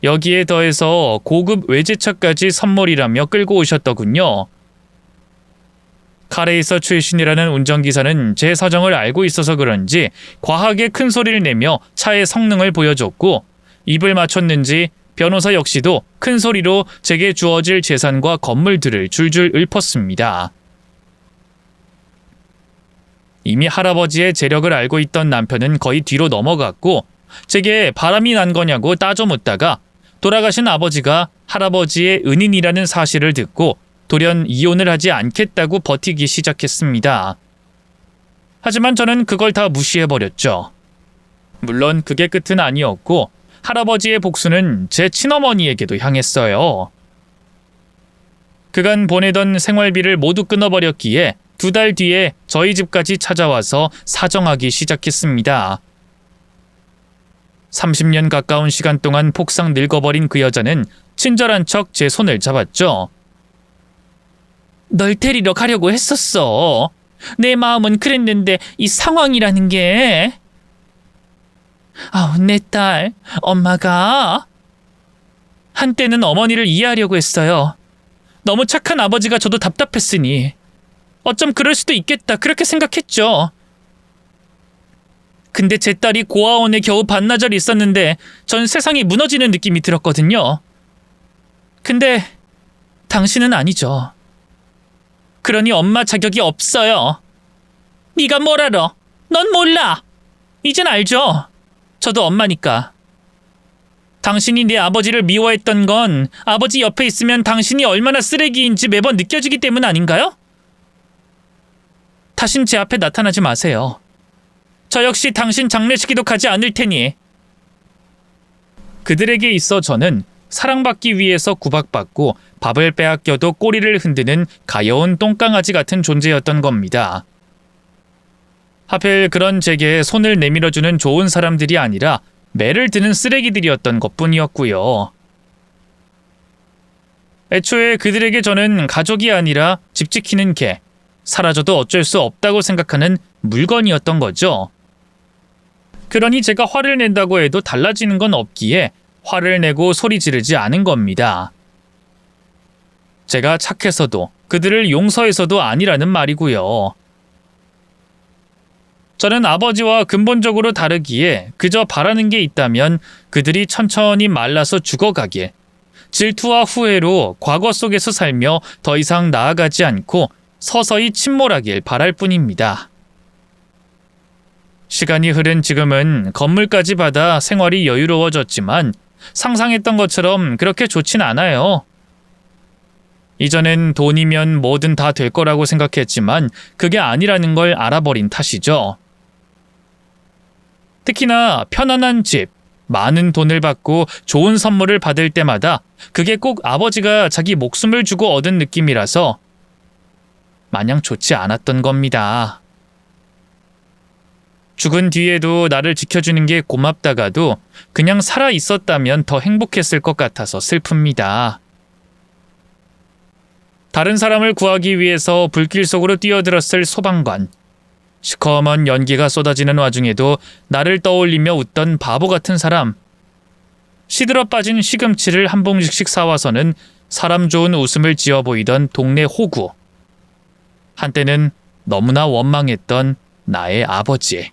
여기에 더해서 고급 외제차까지 선물이라며 끌고 오셨더군요. 카레이서 출신이라는 운전기사는 제 사정을 알고 있어서 그런지 과하게 큰 소리를 내며 차의 성능을 보여줬고, 입을 맞췄는지 변호사 역시도 큰 소리로 제게 주어질 재산과 건물들을 줄줄 읊었습니다. 이미 할아버지의 재력을 알고 있던 남편은 거의 뒤로 넘어갔고, 제게 바람이 난 거냐고 따져 묻다가 돌아가신 아버지가 할아버지의 은인이라는 사실을 듣고 돌연 이혼을 하지 않겠다고 버티기 시작했습니다. 하지만 저는 그걸 다 무시해버렸죠. 물론 그게 끝은 아니었고, 할아버지의 복수는 제 친어머니에게도 향했어요. 그간 보내던 생활비를 모두 끊어버렸기에 2달 뒤에 저희 집까지 찾아와서 사정하기 시작했습니다. 30년 가까운 시간 동안 폭삭 늙어버린 그 여자는 친절한 척 제 손을 잡았죠. 널 데리러 가려고 했었어. 내 마음은 그랬는데 이 상황이라는 게... 아우, 내 딸, 엄마가... 한때는 어머니를 이해하려고 했어요. 너무 착한 아버지가 저도 답답했으니 어쩜 그럴 수도 있겠다 그렇게 생각했죠. 근데 제 딸이 고아원에 겨우 반나절 있었는데 전 세상이 무너지는 느낌이 들었거든요. 근데 당신은 아니죠. 그러니 엄마 자격이 없어요. 네가 뭘 알아? 넌 몰라. 이젠 알죠. 저도 엄마니까. 당신이 내 아버지를 미워했던 건 아버지 옆에 있으면 당신이 얼마나 쓰레기인지 매번 느껴지기 때문 아닌가요? 다신 제 앞에 나타나지 마세요. 저 역시 당신 장례식에도 가지 않을 테니. 그들에게 있어 저는 사랑받기 위해서 구박받고 밥을 빼앗겨도 꼬리를 흔드는 가여운 똥강아지 같은 존재였던 겁니다. 하필 그런 제게 손을 내밀어주는 좋은 사람들이 아니라 매를 드는 쓰레기들이었던 것뿐이었고요. 애초에 그들에게 저는 가족이 아니라 집 지키는 개, 사라져도 어쩔 수 없다고 생각하는 물건이었던 거죠. 그러니 제가 화를 낸다고 해도 달라지는 건 없기에 화를 내고 소리 지르지 않은 겁니다. 제가 착해서도 그들을 용서해서도 아니라는 말이고요. 저는 아버지와 근본적으로 다르기에 그저 바라는 게 있다면 그들이 천천히 말라서 죽어가길, 질투와 후회로 과거 속에서 살며 더 이상 나아가지 않고 서서히 침몰하길 바랄 뿐입니다. 시간이 흐른 지금은 건물까지 받아 생활이 여유로워졌지만 상상했던 것처럼 그렇게 좋진 않아요. 이전엔 돈이면 뭐든 다 될 거라고 생각했지만 그게 아니라는 걸 알아버린 탓이죠. 특히나 편안한 집, 많은 돈을 받고 좋은 선물을 받을 때마다 그게 꼭 아버지가 자기 목숨을 주고 얻은 느낌이라서 마냥 좋지 않았던 겁니다. 죽은 뒤에도 나를 지켜주는 게 고맙다가도 그냥 살아 있었다면 더 행복했을 것 같아서 슬픕니다. 다른 사람을 구하기 위해서 불길 속으로 뛰어들었을 소방관. 시커먼 연기가 쏟아지는 와중에도 나를 떠올리며 웃던 바보 같은 사람. 시들어 빠진 시금치를 한 봉지씩 사와서는 사람 좋은 웃음을 지어 보이던 동네 호구. 한때는 너무나 원망했던 나의 아버지.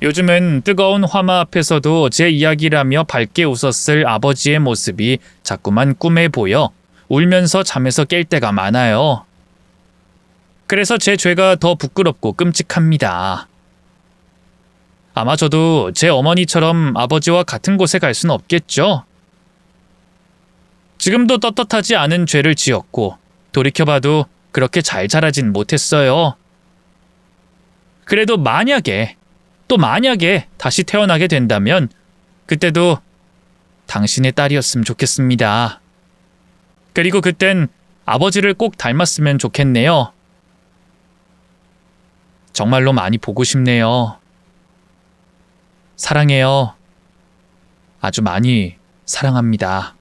요즘은 뜨거운 화마 앞에서도 제 이야기라며 밝게 웃었을 아버지의 모습이 자꾸만 꿈에 보여 울면서 잠에서 깰 때가 많아요. 그래서 제 죄가 더 부끄럽고 끔찍합니다. 아마 저도 제 어머니처럼 아버지와 같은 곳에 갈 수는 없겠죠. 지금도 떳떳하지 않은 죄를 지었고 돌이켜봐도 그렇게 잘 자라진 못했어요. 그래도 만약에 다시 태어나게 된다면 그때도 당신의 딸이었으면 좋겠습니다. 그리고 그땐 아버지를 꼭 닮았으면 좋겠네요. 정말로 많이 보고 싶네요. 사랑해요. 아주 많이 사랑합니다.